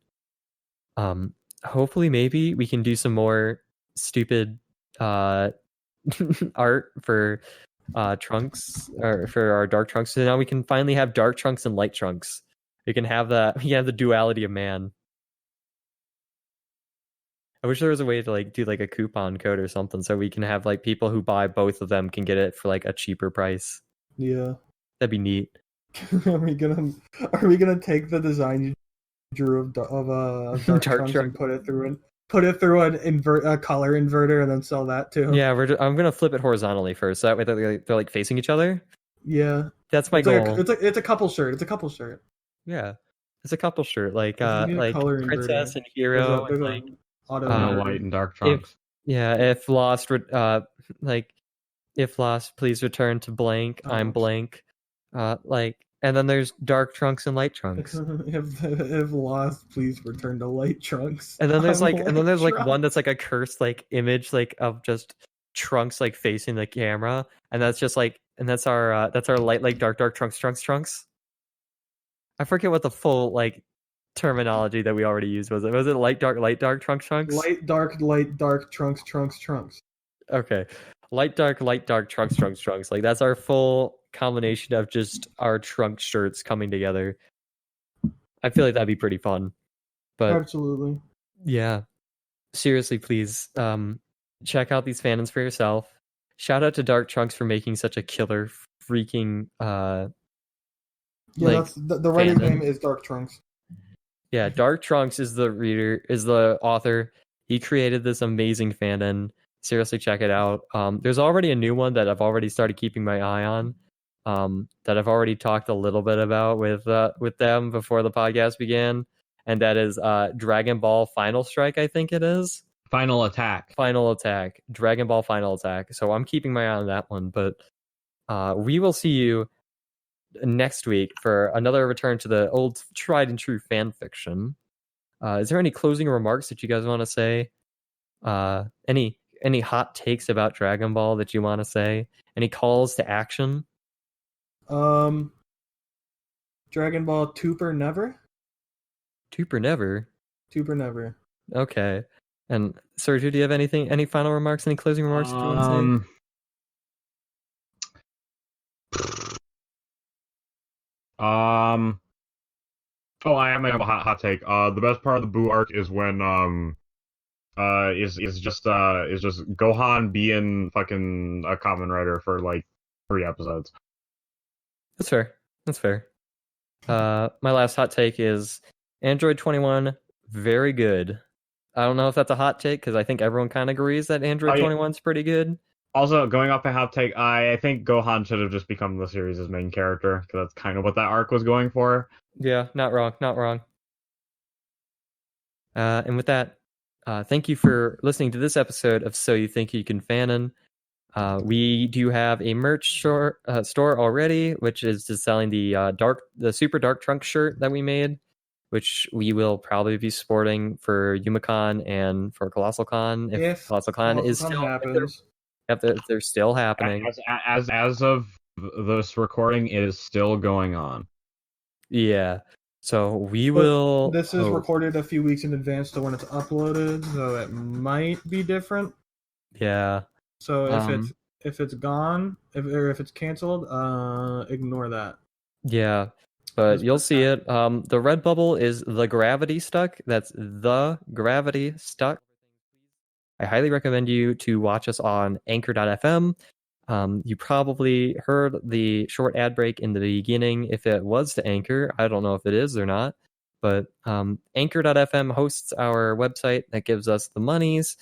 Hopefully maybe we can do some more stupid art for Trunks or for our darkTrunks. So now we can finally have darkTrunks and lightTrunks. We can have that. We have the duality of man. I wish there was a way to like do like a coupon code or something so we can have like people who buy both of them can get it for like a cheaper price. Yeah. That'd be neat. Are we gonna take the design you drew of darkTrunks and put it through a color inverter and then sell that too? Yeah, I'm gonna flip it horizontally first, so that way they're like facing each other. Yeah, that's my goal. It's a couple shirt. It's a couple shirt. Yeah, it's a couple shirt like princess and hero and like white and dark trunks. If lost if lost, please return to blank. I'm blank. And then there's darkTrunks and lightTrunks. if lost, please return to lightTrunks. And then there's one that's like a cursed like image like of just Trunks like facing the camera, and that's just like that's our light like dark Trunks. I forget what the full like terminology that we already used was. Was it light dark Trunks? Light dark Trunks. Okay. Light dark Trunks. Like that's our full combination of just our trunk shirts coming together. I feel like that'd be pretty fun. But absolutely. Yeah. Seriously, please check out these fanons for yourself. Shout out to darkTrunks for making such a killer freaking that's the writer's name is darkTrunks. Yeah, darkTrunks is the author. He created this amazing fanon. Seriously, check it out. There's already a new one that I've already started keeping my eye on. That I've already talked a little bit about with them before the podcast began, and that is Dragon Ball Final Strike. I think it is Final Attack. Dragon Ball Final Attack. So I'm keeping my eye on that one. But we will see you next week for another return to the old tried and true fan fiction. Is there any closing remarks that you guys want to say? Any hot takes about Dragon Ball that you want to say? Any calls to action? Dragon Ball Tooper Never. Okay. And Sergio, do you have any final remarks? Any closing remarks that you want to say? I am have a hot take. The best part of the Boo arc is when is just Gohan being fucking a Kamen Rider for like 3 episodes. That's fair. My last hot take is Android 21 very good. I don't know if that's a hot take because I think everyone kind of agrees that Android 21's pretty good. Also, going off a hot take, I think Gohan should have just become the series' main character, because that's kind of what that arc was going for. Yeah, not wrong, not wrong. And with that, thank you for listening to this episode of So You Think You Can Fanon. We do have a merch store already, which is just selling the Super darkTrunks shirt that we made, which we will probably be sporting for Youmacon and for ColossalCon if ColossalCon is still happens. If they're still happening. As of this recording, it is still going on. Yeah. So we But will. This is recorded a few weeks in advance to when it's uploaded, so it might be different. Yeah. So if it's gone, if it's canceled, ignore that. Yeah. But you'll see it. The Redbubble is The Gravity Stuck. That's The Gravity Stuck. I highly recommend you to watch us on Anchor.fm. You probably heard the short ad break in the beginning if it was to Anchor. I don't know if it is or not. But Anchor.fm hosts our website that gives us the monies.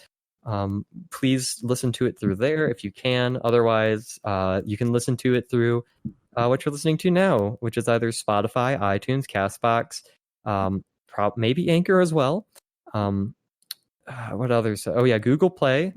Please listen to it through there if you can. Otherwise, you can listen to it through what you're listening to now, which is either Spotify, iTunes, Castbox, maybe Anchor as well. What others? Oh yeah, Google Play,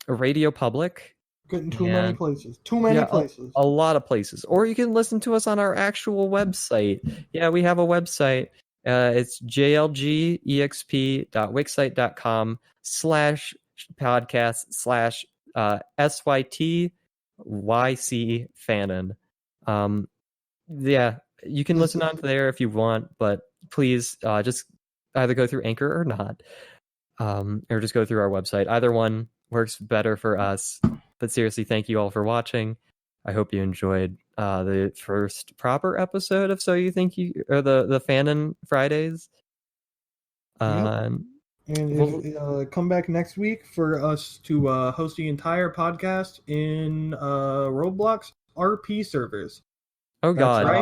Radio Public. Getting too many places. Too many places. A lot of places. Or you can listen to us on our actual website. Yeah, we have a website. It's jlgexp.wixsite.com/podcast/SYTYCFanon. Yeah, you can listen on there if you want, but please just either go through Anchor or not, or just go through our website. Either one works better for us. But seriously, thank you all for watching. I hope you enjoyed the first proper episode of So You Think You, or the Fanon Fridays. And come back next week for us to host the entire podcast in Roblox RP servers. Oh God! Right.